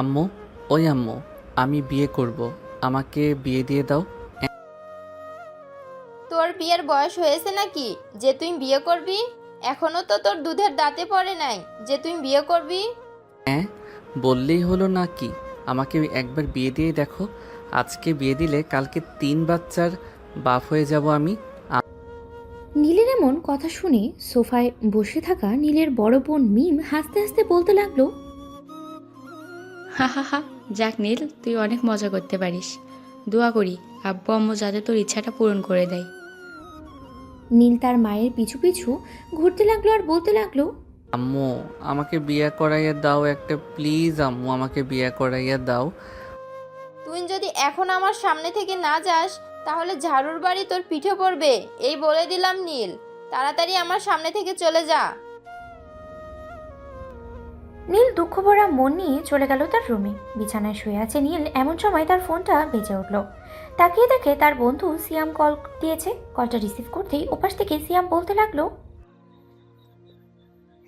আম্মু, ওই আম্মু, আমি বিয়ে করব, আমাকে বিয়ে দিয়ে দাও। তোর বিয়ের বয়স হয়েছে নাকি যে তুই বিয়ে করবি? এখনো তো তোর দুধের দাঁতে পড়ে নাই যে তুই বিয়ে করবি। হ্যাঁ, বললেই হলো না কি? আমাকে একবার বিয়ে দিয়ে দেখো। আজকে বিয়ে দিলে কালকে 3 বাচ্চার বাপ হয়ে যাব আমি। নীলের এমন কথা শুনে সোফায় বসে থাকা নীলের বড় বোন মিম হাসতে হাসতে বলতে লাগলো, হা হা হা। যাক নীল, তুই অনেক মজা করতে পারিস। দোয়া করি আব্বু আম্মু যাতে তোর ইচ্ছাটা পূরণ করে দেয়। নীল তার মায়ের পিছু পিছু ঘুরতে লাগলো আর বলতে লাগলো, আম্মু, আমাকে বিয়ে করাইয়া দাও একটা, প্লিজ আম্মু, আমাকে বিয়ে করাইয়া দাও। তুই যদি এখন আমার সামনে থেকে না যাস তাহলে ঝাড়ুর বাড়ি তোর পিঠে পড়বে, এই বলে দিলাম নীল। তাড়াতাড়ি আমার সামনে থেকে চলে যা। নীল দুঃখ ভরা মন নিয়ে চলে গেল তার রুমে। বিছানায় শুয়ে আছে নীল, এমন সময় তার ফোনটা বেজে উঠল। তাকিয়ে দেখে তার বন্ধু সিয়াম কল দিয়েছে। কলটা রিসিভ করতেই ওপাশ থেকে সিয়াম বলতে লাগলো,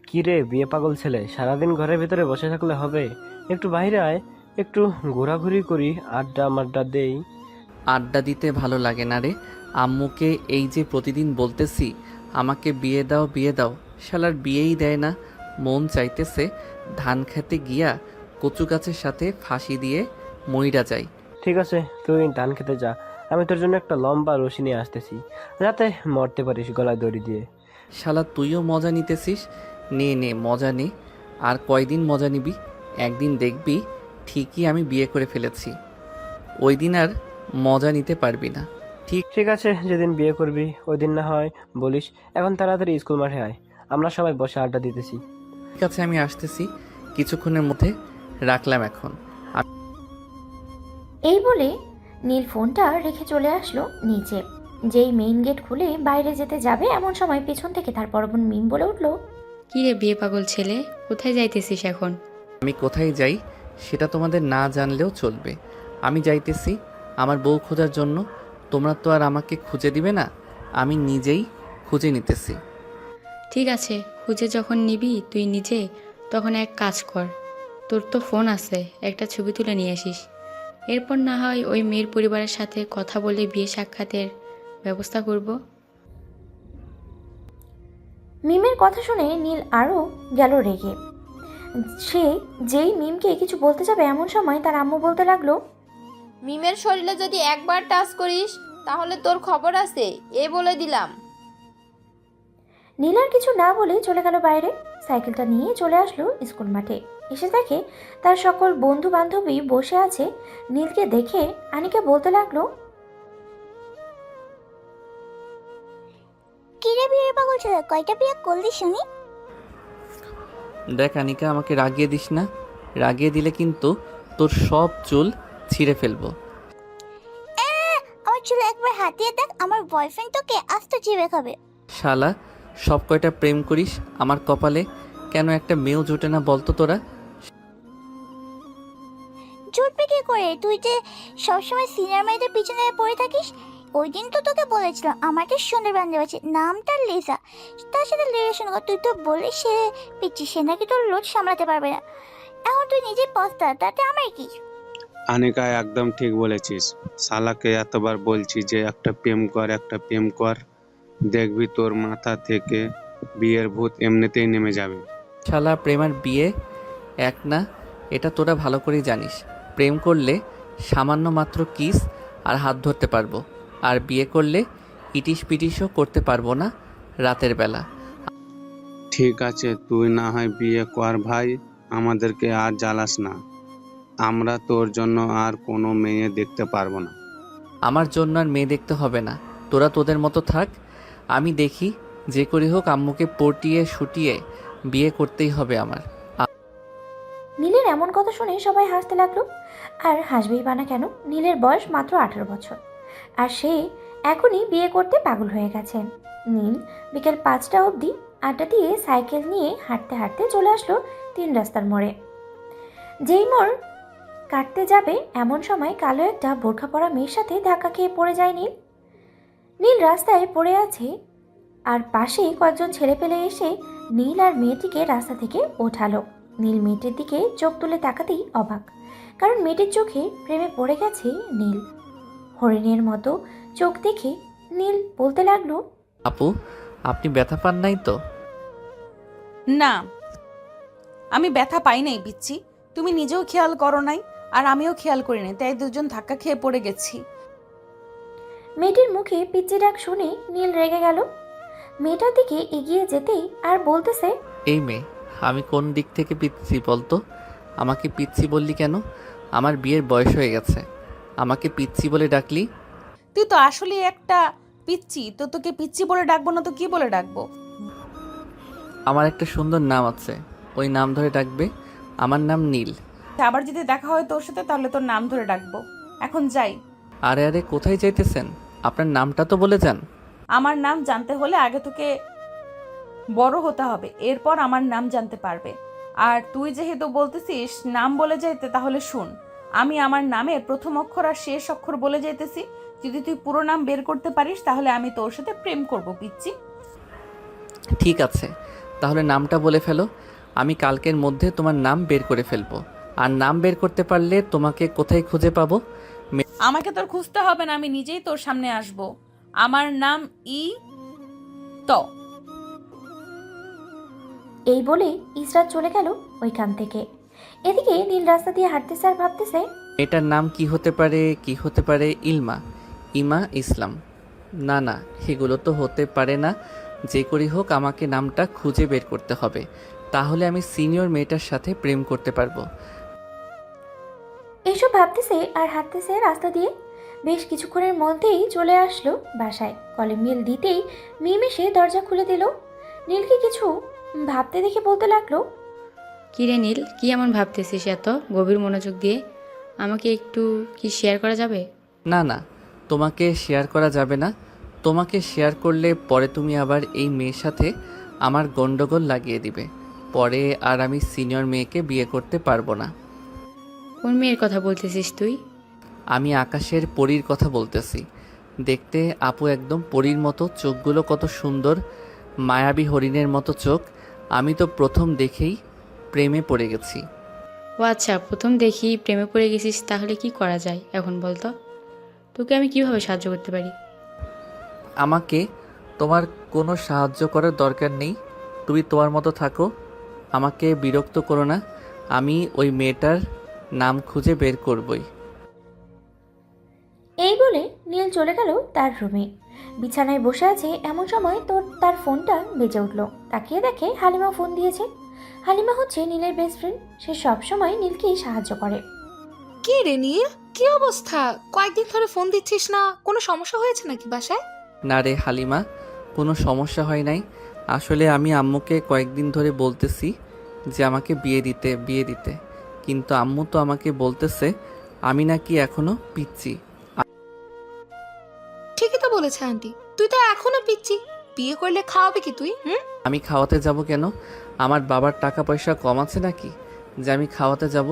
কি রে বিয়ে পাগল ছেলে, সারাদিন ঘরের ভিতরে বসে থাকলে হবে? একটু বাইরে আয়, একটু ঘোরাঘুরি করি, আড্ডা মাড্ডা দেই। আড্ডা দিতে ভালো লাগে না রে। আম্মুকে এই যে প্রতিদিন বলতেছি আমাকে বিয়ে দাও বিয়ে দাও, শালার বিয়েই দেয় না। মন চাইতেছে ধান খেতে গিয়া কচু গাছের সাথে ফাঁসি দিয়ে মইরা যাই। ঠিক আছে, তুই ধান খেতে যা, আমি তোর জন্য একটা লম্বা রশি নিয়ে আসতেছি, যাতে মরতে পারিস গলায় দড়ি দিয়ে। শালা তুইও মজা নিতেছিস? নে নে মজা নে। আর কয়দিন মজা নিবি? একদিন দেখবি ঠিকই আমি বিয়ে করে ফেলেছি, ওই দিন আর মজা নিতে পারবি না। ঠিক আছে, যেদিন বিয়ে করবি ওই দিন না হয় বলিস। এখন তাড়াতাড়ি স্কুল মাঠে আয়, আমরা সবাই বসে আড্ডা দিতেছি। ঠিক আছে, আমি আসতেছি কিছুক্ষণের মধ্যে, রাখলাম এখন। এই বলে নীল ফোনটা রেখে চলে আসলো নিচে। যেই মেইন গেট খুলে বাইরে যেতে যাবে এমন সময় পেছন থেকে তার বড় বোন মিম বলে উঠল, কি রে বিয়ে পাগল ছেলে, কোথায় যাইতেছিস এখন? আমি কোথায় যাই সেটা তোমাদের না জানলেও চলবে। আমি যাইতেছি আমার বউ খোঁজার জন্য। তোমরা তো আর আমাকে খুঁজে দিবে না, আমি নিজেই খুঁজে নিতেছি। ঠিক আছে, খুঁজে যখন নিবি তুই নিজে, তখন এক কাজ কর, তোর তো ফোন আছে, একটা ছবি তুলে নিয়ে আসিস। এরপর না হয় ওই মেয়ের পরিবারের সাথে কথা বলে বিয়ে সাক্ষাতের ব্যবস্থা করব। মিমের কথা শুনে নীল আরও গেল রেগে। সে যেই মিমকে কিছু বলতে যাবে এমন সময় তার আম্মু বলতে লাগলো, মিমের শরীরে যদি একবার টাচ করিস তাহলে তোর খবর আছে, এই বলে দিলাম। নীল আর কিছু না বলে চলে গেল বাইরে। সাইকেলটা নিয়ে চলে আসলো স্কুল মাঠে। এসে দেখে তার সকল বন্ধু বান্ধবী বসে আছে। নীলকে দেখে আনিকা বলতে লাগলো, কিরে বিয়ে পাগল ছেলে, কয়টা বিয়ে করলি শুনি? দেখ আনিকা, আমাকে রাগিয়ে দিস না। রাগিয়ে দিলে কিন্তু তোর সব চুল ছিঁড়ে ফেলবো। আমার চুলে একবার হাতিয়ে দেখ, আমার বয়ফ্রেন্ড তোকে আস্ত চিবে খাবে। শালা, সব কয়টা প্রেম করিস আমার কপালে, কেন একটা মেয়েও জোটে না বলতো তোরা? জুটবে কি করে, তুই যে সবসময় সিনিয়র মেয়েদের পিছনে পড়ে থাকিস। ওই দিন তো তোকে বলেছিলাম আমাকে সুন্দর বান্ধব আছে, নামটা লিসা, তার সাথে রিলেশন কর। তুই তো বলিস সে পিচ্ছি, সে নাকি তোর লোড সামলাতে পারবে না। এখন তুই নিজে পস্তা, তাতে আমার কি? আনিকা একদম ঠিক বলেছিস। শালাকে এতবার বলছি যে একটা প্রেম কর, একটা প্রেম কর, দেখবি তোর মাথা থেকে বিয়ের ভূত এমনিতেই নেমে যাবে। শালা, প্রেম আর বিয়ে এক না, এটা তোরা ভালো করেই জানিস। প্রেম করলে সামান্য মাত্র কিস আর হাত ধরতে পারবো, আর বিয়ে করলে ইটিস পিটিসও করতে পারবো না রাতের বেলা। ঠিক আছে, তুই না হয় বিয়ে কর ভাই, আমাদেরকে আর জ্বালাস না। আমরা তোর জন্য আর কোনো মেয়ে দেখতে পারবো না। আমার জন্য আর মেয়ে দেখতে হবে না, তোরা তোদের মতো থাক। আমি দেখি যে করি হোক আম্মুকে পটিয়ে শুটিয়ে বিয়ে করতেই হবে আমার। নীলের এমন কথা শুনে সবাই হাসতে লাগলো। আর হাসবেই বা না কেন, নীলের বয়স মাত্র 18 বছর, আর সে এখনই বিয়ে করতে পাগল হয়ে গেছে। নীল বিকেল 5টা অবধি আড্ডা দিয়ে সাইকেল নিয়ে হাঁটতে হাঁটতে চলে আসলো 3 রাস্তার মোড়ে। যেই মোড় কাটতে যাবে এমন সময় কালো একটা বোরখা পরা মেয়ের সাথে ধাক্কা খেয়ে পড়ে যায় নীল। নীল রাস্তায় পড়ে আছে, আর পাশে কয়েকজন ছেলেপেলে এসে নীল আর মেয়েটিকে রাস্তা থেকে ওঠালো। নীল মেয়েটির দিকে চোখ তুলে তাকাতেই অবাক। কারণ মেয়েটির চোখে প্রেমে পড়ে গেছে নীল। হরিণের মতো চোখ দেখে নীল বলতে লাগলো, আপু, আপনি ব্যথা পান নাই তো? না, আমি ব্যথা পাই নাই পিচ্ছি। তুমি নিজেও খেয়াল করো নাই, আর আমিও খেয়াল করি নাই, তাই দুজন ধাক্কা খেয়ে পড়ে গেছি। মেয়েটির মুখে পিচ্চি ডাক শুনে নীল রেগে গেল। মেয়েটার দিকে এগিয়ে যেতেই আর বলতেছে, এই মেয়ে, আমি কোন দিক থেকে পিচ্ছি বলতো? আমাকে পিচ্ছি বললি কেন? আমার বিয়ের বয়স হয়ে গেছে, আমাকে পিচ্ছি বলে ডাকলি? তুই তো আসলে একটা পিচ্ছি, তো তোকে পিচ্ছি বলে ডাকবো না তো কি বলে ডাকবো? আমার একটা সুন্দর নাম আছে, ওই নাম ধরে ডাকবে। আমার নাম নীল। আবার যদি দেখা হয় তোর সাথে তাহলে তোর নাম ধরে ডাকবো। এখন যাই। আরে আরে, কোথায় যাইতেছেন? আপনার নামটা তো বলে যান। আমার নাম জানতে হলে আগে তোকে বড় হতে হবে, এরপর আমার নাম জানতে পারবে। আর তুই যেহেতু বলতেছিস নাম বলে যাইতে, তাহলে শুন, আমি আমার নামের প্রথম অক্ষর আর শেষ অক্ষর বলে যাইতেছি। যদি তুই পুরো নাম বের করতে পারিস তাহলে আমি তোর সাথে প্রেম করব পিচ্ছি। ঠিক আছে, তাহলে নামটা বলে ফেলো। আমি কালকের মধ্যে তোমার নাম বের করে ফেলবো। আর নাম বের করতে পারলে তোমাকে কোথায় খুঁজে পাবো? আমাকে তোর খুঁজতে হবে না, আমি নিজেই তোর সামনে আসব। আমার নাম ত। এই বলে ইসরাত চলে গেল ওইখান থেকে। এদিকে নীল রাস্তা দিয়ে হাঁটতেছে আর ভাবতেছে, এটার নাম কি হতে পারে? কি হতে পারে? ইলমা, ইমা, ইসলাম? না না, এগুলো তো হতে পারে না। যে করি হোক আমাকে নামটা খুঁজে বের করতে হবে, তাহলে আমি সিনিয়র মেয়েটার সাথে প্রেম করতে পারবো। এইসব ভাবতেছে আর হাঁটতেছে রাস্তা দিয়ে। বেশ কিছুক্ষণের মধ্যেই চলে আসলো বাসায়। কলে মিল দিতেই মিম এসে দরজা খুলে দিল। নীলকে কিছু ভাবতে দেখে বলতে লাগলো, কী রে নীল, কি এমন ভাবতেছিস এত গভীর মনোযোগ দিয়ে? আমাকে একটু কি শেয়ার করা যাবে? না না, তোমাকে শেয়ার করা যাবে না। তোমাকে শেয়ার করলে পরে তুমি আবার এই মেয়ের সাথে আমার গন্ডগোল লাগিয়ে দিবে। পরে আর আমি সিনিয়র মেয়েকে বিয়ে করতে পারবো না। কোন মেয়ের কথা বলতেছিস তুই? আমি আকাশের পরীর কথা বলতেছি। দেখতে আপু একদম পরীর মতো, চোখগুলো কত সুন্দর, মায়াবী হরিণের মতো চোখ। আমি তো প্রথম দেখেই প্রেমে পড়ে গেছি। ও আচ্ছা, প্রথম দেখি প্রেমে পড়ে গেছিস, তাহলে কি করা যায় এখন বলতো? তোকে আমি কিভাবে সাহায্য করতে পারি? আমাকে তোমার কোনো সাহায্য করার দরকার নেই, তুমি তোমার মতো থাকো, আমাকে বিরক্ত করো না। আমি ওই মেয়েটার নাম খুঁজে বের করবই। এই বলে নীল চলে গেল তার রুমে। বিছানায় বসে আছে এমন সময় তার ফোনটা বেজে উঠল। তাকিয়ে দেখে হালিমা ফোন দিয়েছে। হালিমা হচ্ছে নীলের বেস্ট ফ্রেন্ড। সে সবসময় নীলকেই সাহায্য করে। কি রে নীল, কি অবস্থা? কয়েকদিন ধরে ফোন দিচ্ছিস না, কোনো সমস্যা হয়েছে নাকি বাসায়? না রে হালিমা, কোনো সমস্যা হয় নাই। আসলে আমি আম্মুকে কয়েকদিন ধরে বলতেছি যে আমাকে বিয়ে দিতে, কিন্তু আম্মু তো আমাকে বলতেছে আমি নাকি এখনো পিচ্ছি। ঠিকই তো বলেছে আন্টি, তুই তো এখনো পিচ্ছি। বিয়ে করলে খাওয়াবে কি তুই? আমি খাওয়াতে যাব কেন? আমার বাবার টাকা পয়সা কম আছে নাকি যে আমি খাওয়াতে যাব?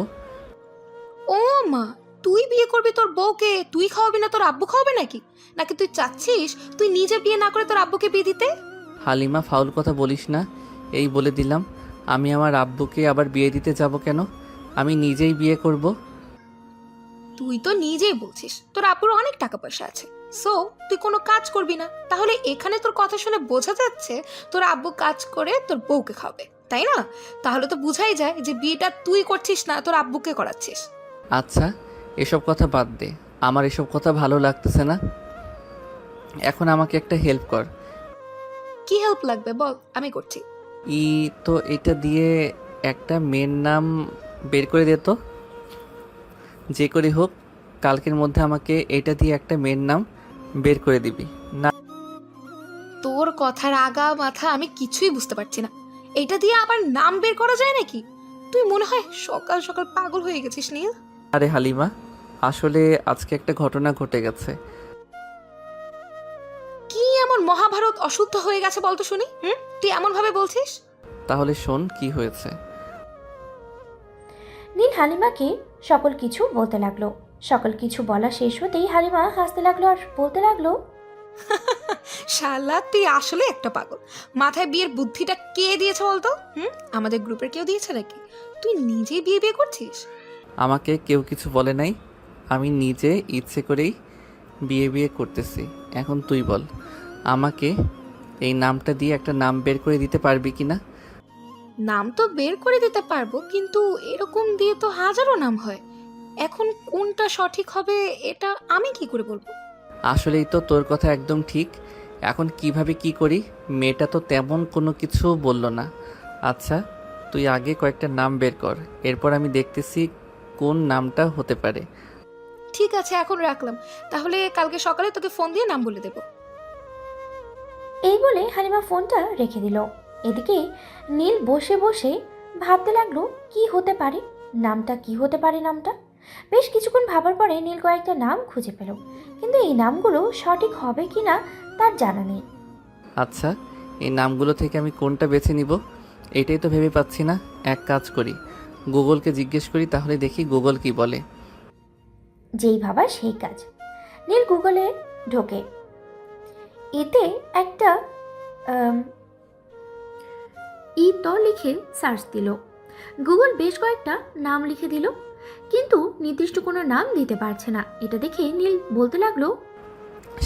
ও মা, তুই বিয়ে করবি, তোর বউকে তুই খাওয়াবি না, তোর আব্বু খাওয়াবে নাকি? নাকি তুই চাচ্ছিস তুই নিজে বিয়ে না করে তোর আব্বুকে বিয়ে দিতে? হালিমা, ফাউল কথা বলিস না। এই বলে দিলাম, আমি আমার আব্বুকে আবার বিয়ে দিতে যাব কেন? আমি নিজেই বিয়ে করব। তুই তো নিজেই বলছিস তোর আব্বুর অনেক টাকা পয়সা আছে, সো তুই কোনো কাজ করবি না। তাহলে এখানে তোর কথা শুনে বোঝা যাচ্ছে তোর আব্বু কাজ করে তোর বউকে খাওয়াবে, তাই না? তাহলে তো বুঝাই যায় যে বিয়েটা তুই করছিস না, তোর আব্বুকে করাচ্ছিস। আচ্ছা, এসব কথা বাদ দে, আমার এসব কথা ভালো লাগতেছে না। এখন আমাকে একটা হেল্প কর। কি হেল্প লাগবে বল, আমি করছি। তো এটা দিয়ে একটা মেয়ের নাম বের করে দে তো। যে করে হোক কালকের মধ্যে আমাকে এটা দিয়ে একটা মেয়ের নাম বের করে দিবি না? তোর কথার আগা মাথা আমি কিছুই বুঝতে পারছি না। এটা দিয়ে আবার নাম বের করা যায় নাকি? তুই মনে হয় সকাল সকাল পাগল হয়ে গেছিস নীল। আরে হালিমা, আসলে আজকে একটা ঘটনা ঘটে গেছে। কি এমন মহাভারত অশুদ্ধ হয়ে গেছে বলতো শুনি? তুই এমন ভাবে বলছিস? তাহলে শোন কি হয়েছে। নীল হালিমাকে সকল কিছু বলতে লাগলো। সকল কিছু বলা শেষ হতেই হালিমা হাসতে লাগলো আর বলতে লাগলো, শালা তুই আসলে একটা পাগল। মাথায় বিয়ের বুদ্ধিটা কে দিয়েছে বলতো? আমাদের গ্রুপের কেউ দিয়েছে নাকি? তুই নিজেই বিয়ে করছিস? আমাকে কেউ কিছু বলে নাই, আমি নিজে ইচ্ছে করেই বিয়ে করতেছি। এখন তুই বল, আমাকে এই নামটা দিয়ে একটা নাম বের করে দিতে পারবি কি না? নাম তো বের করে দিতে পারবো, কিন্তু এরকম দিয়ে তো হাজারো নাম হয়। এখন কোনটা সঠিক হবে এটা আমি কি করে বলবো? আসলেই তো তোর কথা একদম ঠিক। এখন কিভাবে কি করি? মেয়েটা তো তেমন কোনো কিছু বলল না। আচ্ছা, তুই আগে কয়েকটা নাম বের কর, এরপর আমি দেখতেছি কোন নামটা হতে পারে। ঠিক আছে, এখন রাখলাম। তাহলে কালকে সকালে তোকে ফোন দিয়ে নাম বলে দেবো। এই বলে হালিমা ফোনটা রেখে দিল। এদিকে নীল বসে বসে ভাবতে লাগলো কি হতে পারে নামটা, কি হতে পারে নামটা। বেশ কিছুক্ষণ ভাবার পরে নীল কয়েকটা নাম খুঁজে পেল, কিন্তু এই নামগুলো সঠিক হবে কি না তার জানা নেই। আচ্ছা, এই নামগুলো থেকে আমি কোনটা বেছে নিব এটাই তো ভেবে পাচ্ছি না। এক কাজ করি, গুগলকে জিজ্ঞেস করি, তাহলে দেখি গুগল কি বলে। যেই ভাবা সেই কাজ। নীল গুগলে ঢোকে, এতে একটা লিখে সার্চ দিল। গুগল বেশ কয়েকটা নাম লিখে দিল, কিন্তু নির্দিষ্ট কোনো নাম দিতে পারছে না। এটা দেখে নীল বলতে লাগলো,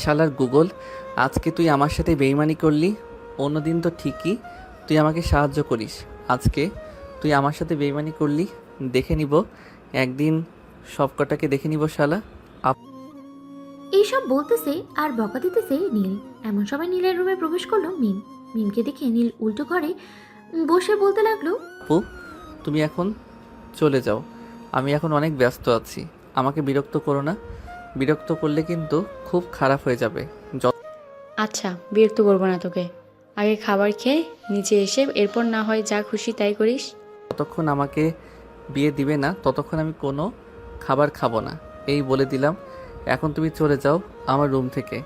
শালার গুগল, আজকে তুই আমার সাথে বেইমানি করলি। অন্যদিন তো ঠিকই তুই আমাকে সাহায্য করিস, আজকে তুই আমার সাথে বেইমানি করলি। দেখে নিব একদিন, সব কটাকে দেখে নিব শালা। এইসব বলতেছে আর বকা দিতেছে নীল। এমন সময় নীলের রুমে প্রবেশ করলো মিম। মিমকে দেখে নীল উল্টো ঘরে বসে বলতে লাগলো, আপু, তুমি এখন চলে যাও, আমি এখন অনেক ব্যস্ত আছি। আমাকে বিরক্ত করো না, বিরক্ত করলে কিন্তু খুব খারাপ হয়ে যাবে। আচ্ছা, বিরক্ত করবো না তোকে। আগে খাবার খেয়ে নিচে এসে এরপর না হয় যা খুশি তাই করিস। যতক্ষণ আমাকে বিয়ে দিবে না ততক্ষণ আমি কোনো খাবার খাবো না, এই বলে দিলাম। এখন তুমি চলে যাও আমার রুম থেকে।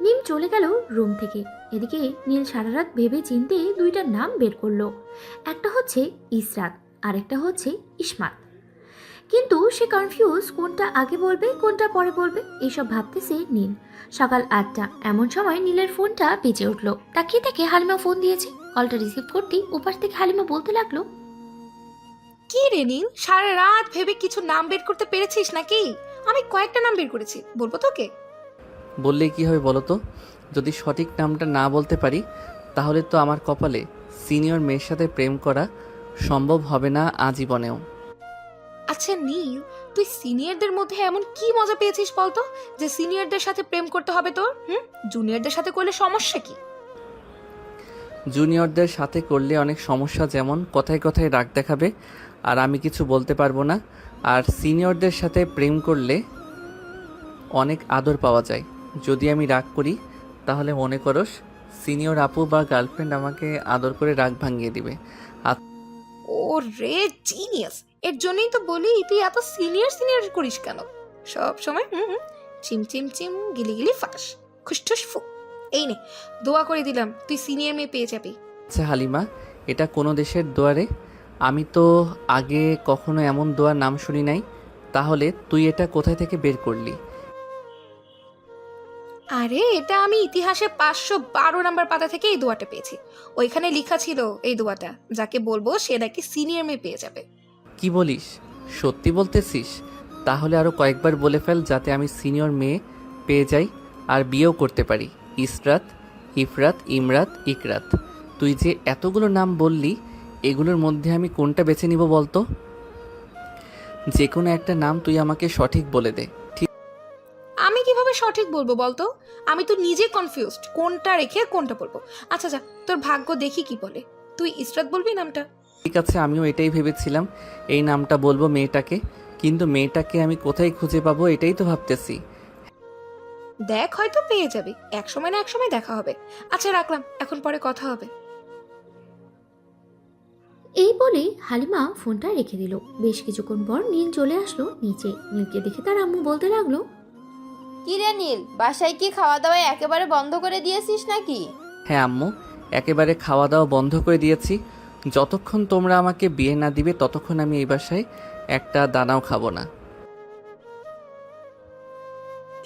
মিম চলে গেল রুম থেকে। এদিকে নীল সারা রাত ভেবে চিনতে দুইটা নাম বের করলো। একটা হচ্ছে ইসরাত, আরেকটা হচ্ছে ইসমাত। কিন্তু সে কনফিউজ, কোনটা আগে বলবে কোনটা পরে বলবে এইসব ভাবতেছে নীল। সকাল 8টা এমন সময় নীলের ফোনটা বেজে উঠলো। তাকিয়ে থেকে হালিমা ফোন দিয়েছে। কলটা রিসিভ করতেই ওপাশ থেকে হালিমা বলতে লাগলো, কি রে নীল, সারা রাত ভেবে কিছু নাম বের করতে পেরেছিস নাকি? আমি কয়েকটা নাম বের করেছি, বলবো তোকে? বললেই কি হবে বলো তো? যদি সঠিক নামটা না বলতে পারি তাহলে তো আমার কপালে সিনিয়র মেয়ের সাথে প্রেম করা সম্ভব হবে না আজীবনেও। আচ্ছা নীল, তুই সিনিয়রদের মধ্যে এমন কি মজা পেয়েছিস বলতো, যে সিনিয়রদের সাথে প্রেম করতে হবে তোর? জুনিয়রদের সাথে করলে সমস্যা কি? জুনিয়রদের সাথে করলে অনেক সমস্যা, যেমন কথায় কথায় রাগ দেখাবে আর আমি কিছু বলতে পারবো না। আর সিনিয়রদের সাথে প্রেম করলে অনেক আদর পাওয়া যায়। যদি আমি রাগ করি তাহলে মনে করস সিনিয়র আপু বা গার্লফ্রেন্ড আমাকে আদর করে রাগ ভাঙিয়ে দিবে। ও রে জিনিয়াস, এর জন্যই তো বলি তুই এত সিনিয়র সিনিয়র করিস কেন সব সময়। চিম চিম চিম গিলি গিলি ফাটাস, খুশঠুস ফু। এই নে, দোয়া করে দিলাম, তুই সিনিয়র মেয়ে পেয়ে যাবি। আচ্ছা হালিমা, এটা কোনো দেশের দোয়ারে? আমি তো আগে কখনো এমন দোয়ার নাম শুনি নাই। তাহলে তুই এটা কোথায় থেকে বের করলি? আরে এটা আমি ইতিহাসে 512 নাম্বার পাতা থেকে এই দোয়াটা পেয়েছি। ওইখানে লেখা ছিল এই দোয়াটা যাকে বলবো সে নাকি সিনিয়র মেয়ে পেয়ে যাবে। কি বলিস? সত্যি বলতেছিস? তাহলে আরও কয়েকবার বলে ফেল যাতে আমি সিনিয়র মেয়ে পেয়ে যাই আর বিয়েও করতে পারি। ইসরাত, ইফরাত, ইমরাত, ইকরাত, তুই যে এতগুলো নাম বললি এগুলোর মধ্যে আমি কোনটা বেছে নিব বলতো? যে কোনো একটা নাম তুই আমাকে সঠিক বলে দে। আমি কিভাবে সঠিক বলবো বলতো? আমি তো নিজে কনফিউজড, কোনটা রেখে কোনটা বলবো। আচ্ছা যা, তোর ভাগ্য দেখি কি বলে। তুই ইসরাত বলবি নামটা? ঠিক আছে, আমিও এটাই ভেবেছিলাম এই নামটা বলবো মেয়েটাকে, কিন্তু মেয়েটাকে আমি কোথায় খুঁজে পাবো এটাই তো ভাবতেছি। দেখ, হয়তো পেয়ে যাবি, এক সময় না এক সময় দেখা হবে। আচ্ছা রাখলাম, এখন পরে কথা হবে। এই বলে হালিমা ফোনটা রেখে দিল। বেশ কিছুক্ষণ পর নীল চলে আসলো নিচে। নীলকে দেখে তার আম্মু বলতে লাগলো, কি রে নীল, বাসায় কি খাওয়া দাওয়া একেবারে বন্ধ করে দিয়েছিস নাকি? হ্যাঁ আম্মু, একেবারে খাওয়া দাওয়া বন্ধ করে দিয়েছি। যতক্ষণ তোমরা আমাকে বিয়ে না দিবে ততক্ষণ আমি এই বাসায় একটা দানাও খাবো না।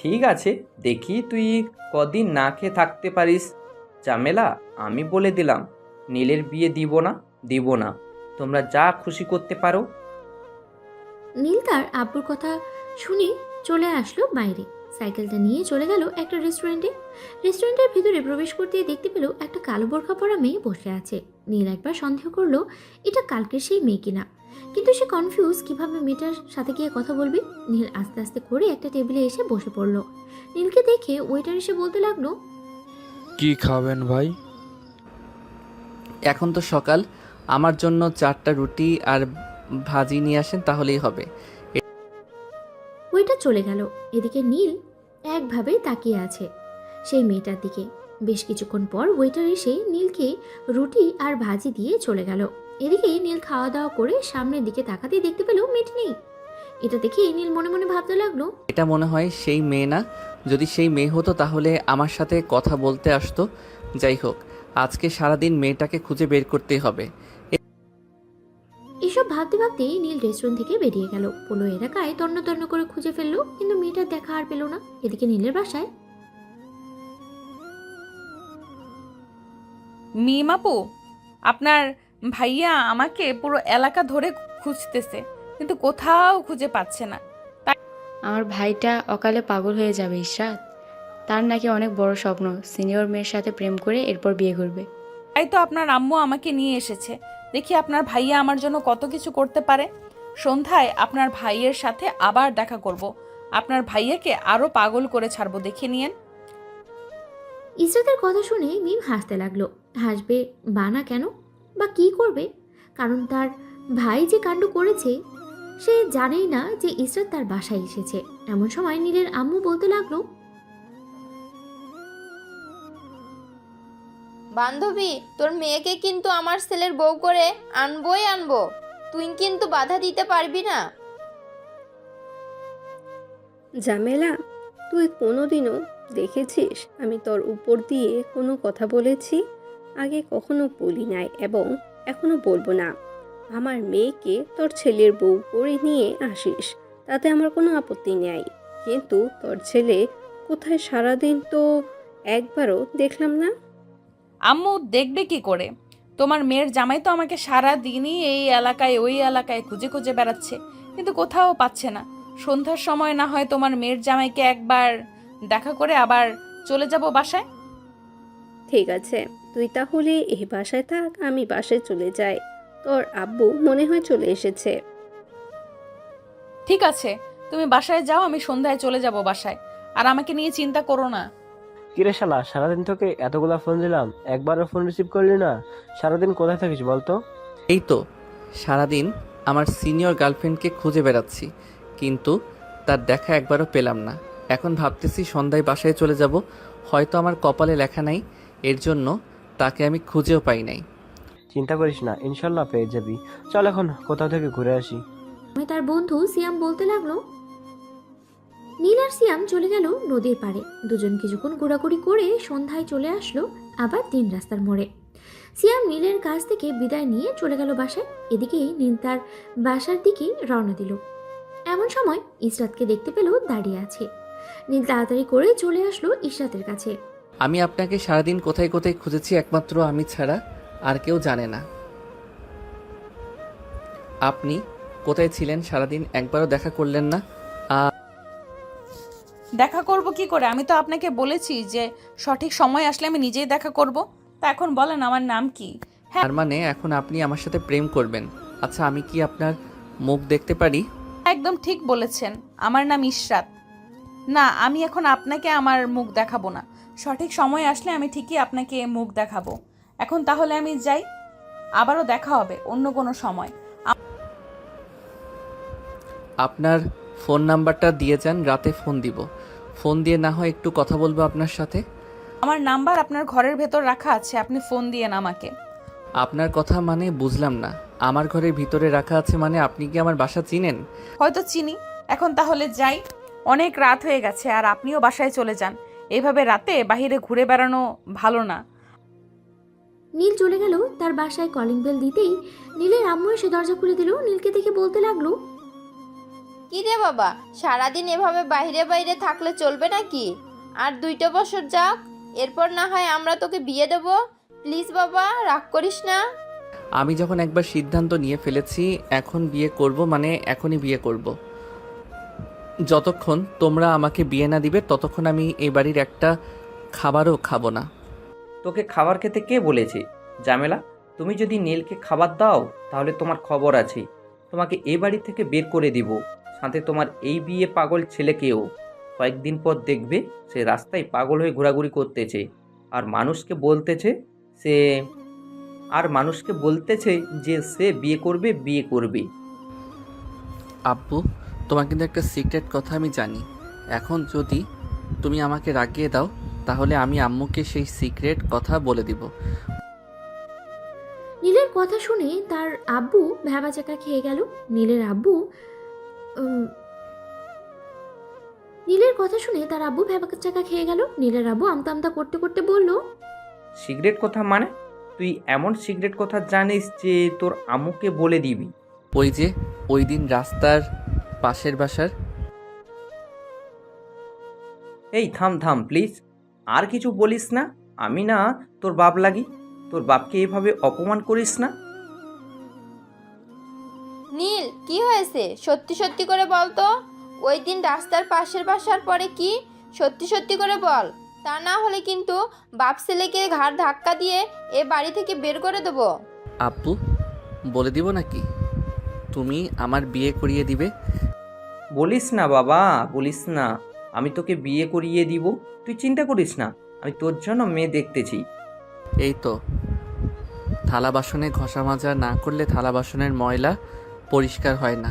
ঠিক আছে, দেখি তুই কদিন না খেয়ে থাকতে পারিস। ঝামেলা আমি বলে দিলাম, নীলের বিয়ে দিব না। তোমরা যা খুশি করতে পারো, নীল তার আব্বুর কথা শুনে চলে আসলো বাইরে। সাইকেলটা নিয়ে চলে গেল একটা রেস্টুরেন্টে। রেস্টুরেন্টের ভিতরে প্রবেশ করতে দেখতে পেল একটা কালো বোরখা পরা মেয়ে বসে আছে। নীল একবার সন্দেহ করলো এটা কালকের সেই মেয়ে কিনা, কিন্তু সে কনফিউজ কিভাবে মেয়েটার সাথে গিয়ে কথা বলবে। নীল আস্তে আস্তে করে একটা টেবিলে এসে বসে পড়ল। নীলকে দেখে ওয়েটার এসে বলতে লাগলো, কি খাবেন ভাই? এখন তো সকাল, আমার জন্য 4টা রুটি আর ভাজি নিয়ে আসেন তাহলেই হবে। ওইটা চলে গেল। এদিকে নীল একভাবে তাকিয়ে আছে সেই মেয়েটার দিকে। বেশ কিছুক্ষণ পর ওয়েটার এসে নীলকে রুটি আর ভাজি দিয়ে চলে গেল। এদিকে নীল খাওয়া দাওয়া করে সামনের দিকে তাকাতে দেখতে পেল মেয়েটি নেই। এটা দেখে নীল মনে মনে ভাবতে লাগলো, এটা মনে হয় সেই মেয়ে না। যদি সেই মেয়ে হতো তাহলে আমার সাথে কথা বলতে আসতো। যাই হোক, আজকে সারাদিন মেয়েটাকে খুঁজে বের করতেই হবে। এসব ভাবতে ভাবতে নীল রেস্টুরেন্ট থেকে বেরিয়ে গেল। পোলো এলাকায় তন্ন তন্ন করে খুঁজে ফেললো, কিন্তু মেয়েটার দেখা আর পেল না। এদিকে নীলের বাসায় মিম আপু, আপনার ভাইয়া আমাকে পুরো এলাকা ধরে খুঁজতেছে, কিন্তু কোথাও খুঁজে পাচ্ছে না। আমার ভাইটা অকালে পাগল হয়ে যাবে ইশরাত। তার নাকি অনেক বড় স্বপ্ন, সিনিয়র মেয়ের সাথে প্রেম করে এরপর বিয়ে করবে। তাই তো আপনার আম্মু আমাকে নিয়ে এসেছে। দেখি আপনার ভাইয়া আমার জন্য কত কিছু করতে পারে। সন্ধ্যায় আপনার ভাইয়ের সাথে আবার দেখা করব। আপনার ভাইয়াকে আরো পাগল করে ছাড়বো, দেখে নিয়েন। ইসরাতের কথা শুনে মিম হাসতে লাগলো। হাসবে বানা কেন বা কি করবে, কারণ তার ভাই যে কাণ্ড করেছে সে জানেই না যে ইসরাত তার বাসায় এসেছে। এমন সময় নীলের আম্মু বলতে লাগলো, বান্ধবী, তোর মেয়েকে কিন্তু আমার ছেলের বউ করে আনবোই আনবো, তুই কিন্তু বাধা দিতে পারবি না। ঝামেলা, তুই কোনোদিনও দেখেছিস আমি তোর উপর দিয়ে কোনো কথা বলেছি? আগে কখনো বলি নাই এবং এখনো বলবো না। আমার মেয়েকে তোর ছেলের বউ করে নিয়ে আসিস, তাতে আমার কোনো আপত্তি নেই, কিন্তু তোর ছেলে কোথায় সারাদিন তো একবারও দেখলাম না। আম্মু দেখবে কি করে? তোমার মেয়ের জামাই তো আমাকে সারা দিনই এই এলাকায় ওই এলাকায় খুঁজে খুঁজে বেড়াচ্ছে, কিন্তু কোথাও পাচ্ছে না। সন্ধ্যার সময় না হয় তোমার মেয়ের জামাইকে একবার দেখা করে আবার চলে যাব বাসায়। ঠিক আছে, তুই তাহলে এই বাসায় থাক, আমি বাসায় চলে যাই। তোর আব্বু মনে হয় চলে এসেছে। ঠিক আছে, তুমি বাসায় যাও, আমি সন্ধ্যায় চলে যাব বাসায়। আর আমাকে নিয়ে চিন্তা করো না। কিরে শালা, সারাদিন তোকে এতগুলা ফোন দিলাম, একবারও ফোন রিসিভ করলি না। সারাদিন কোথায় থাকিস বলতো? এই তো সারাদিন আমার সিনিয়র গার্লফ্রেন্ডকে খুঁজে বেড়াচ্ছি, কিন্তু তার দেখা একবারও পেলাম না। এখন ভাবতেছি সন্ধ্যায় বাসায় চলে যাব। হয়তো আমার কপালে লেখা নাই, এর জন্য তাকে আমি খুঁজেও পাই নাই। চিন্তা করিস না, ইনশাল্লাহ পেয়ে যাবি। চল এখন কোথাও থেকে ঘুরে আসি। তার বন্ধু সিয়াম বলতে লাগলো। নীল আর সিয়াম চলে গেল নদীর পাড়ে। দুজন কিছুক্ষণ ঘোরাঘুরি করে সন্ধ্যায় চলে আসলো আবার 3 রাস্তার মোড়ে। সিয়াম নীলের কাছ থেকে বিদায় নিয়ে চলে গেল বাসায়। এদিকে নীল তার বাসার দিকে রওনা দিল। এমন সময় ইসরাতকে দেখতে পেল দাঁড়িয়ে আছে। নীল তাড়াতাড়ি করে চলে আসলো ইসরাতের কাছে। আমি আপনাকে সারাদিন কোথায় কোথায় খুঁজেছি, একমাত্র আমি ছাড়া আর কেউ জানে না। আপনি কোথায় ছিলেন সারাদিন, একবারও দেখা করলেন না। দেখা করব কি করে? আমি তো আপনাকে বলেছি যে সঠিক সময় আসলে আমি নিজেই দেখা করব। তা এখন বলেন আমার নাম কি? হ্যাঁ, তার মানে এখন আপনি আমার সাথে প্রেম করবেন? আচ্ছা, আমি কি আপনার মুখ দেখতে পারি? একদম ঠিক বলেছেন, আমার নাম ইশরাত। না, আমি এখন আপনাকে আমার মুখ দেখাবো না। সঠিক সময় আসলে আমি ঠিকই আপনাকে মুখ দেখাবো। এখন তাহলে আমি যাই, আবারও দেখা হবে অন্য কোনো সময়। আপনার ফোন নাম্বারটা দিয়ে যান, রাতে ফোন দিব। ফোন দিয়ে না হয় একটু কথা বলবো আপনার সাথে। আমার নাম্বার আপনার ঘরের ভেতর রাখা আছে, আপনি ফোন দিয়েন আমাকে। আপনার কথা মানে বুঝলাম না। আমার ঘরের ভিতরে রাখা আছে মানে আপনি কি আমার বাসা চিনেন? হয়তো চিনি। এখন তাহলে যাই, অনেক রাত হয়ে গেছে, আর আপনিও বাসায় চলে যান। এইভাবে রাতে বাইরে ঘুরে বেড়ানো ভালো না। নীল চলে গেল তার বাসায়। কলিং বেল দিতেই নীলের আম্মু এসে দরজা খুলে দিল। নীলকে দেখে বলতে লাগলো, কি রে বাবা, সারাদিন এভাবে বাইরে বাইরে থাকলে চলবে নাকি? আর 2টা বছর যাক, এরপর না হয় আমরা তোকে বিয়ে দেব। প্লিজ বাবা, রাগ করিস না। আমি যখন একবার সিদ্ধান্ত নিয়ে ফেলেছি এখন বিয়ে করব মানে এখনই বিয়ে করব। যতক্ষণ তোমরা আমাকে বিয়ে না দিবে ততক্ষণ আমি এই বাড়ির একটা খাবারও খাবো না। তোকে খাবার খেতে কে বলেছে? জামেলা, তুমি যদি নীলকে খাবার দাও তাহলে তোমার খবর আছে, তোমাকে এ বাড়ি থেকে বের করে দিব, সাথে তোমার এই বিয়ে পাগল ছেলেকেও। কয়েকদিন পর দেখবে সে রাস্তায় পাগল হয়ে ঘোরাঘুরি করতেছে আর মানুষকে বলতেছে সে যে সে বিয়ে করবে বিয়ে করবে। আব্বু, তোমার কিন্তু একটা সিক্রেট কথা আমি জানি। এখন যদি তুমি আমাকে রাগিয়ে দাও তাহলে আমি আম্মুকে সেই সিক্রেট কথা বলে দিব। নীলের কথা শুনে তার আব্বু ভ্যাবাচাকা খেয়ে গেল। নীলের আব্বু আমতা আমতা করতে করতে বলল, সিগারেট কথা মানে? তুই এমন সিগারেট কথা জানিস যে তোর আম্মুকে বলে দিবি? ওই যে ওই দিন রাস্তার পাশের বাসার। এই থাম প্লিজ, আর কিছু বলিস না। আমি না তোর বাপ লাগি, তোর বাপকে এভাবে অপমান করিস না। নীল, কি হয়েছে? সত্যি সত্যি করে বল তো। ওই দিন রাস্তার পাশের বাসার পরে কি? সত্যি সত্যি করে বল, তা না হলে কিন্তু বাপ ছেলেকে ঘাড় ধাক্কা দিয়ে এ বাড়ি থেকে বের করে দেবো। আব্বু, বলে দিব নাকি তুমি আমার বিয়ে করিয়ে দিবে? বলিস না বাবা, বলিস না। আমি তোকে বিয়ে করিয়ে দিব, তুই চিন্তা করিস না। আমি তোর জন্য মেয়ে দেখতেছি। এই তো, থালা বাসনে ঘষা মাজা না করলে থালা বাসনের ময়লা পরিষ্কার হয় না।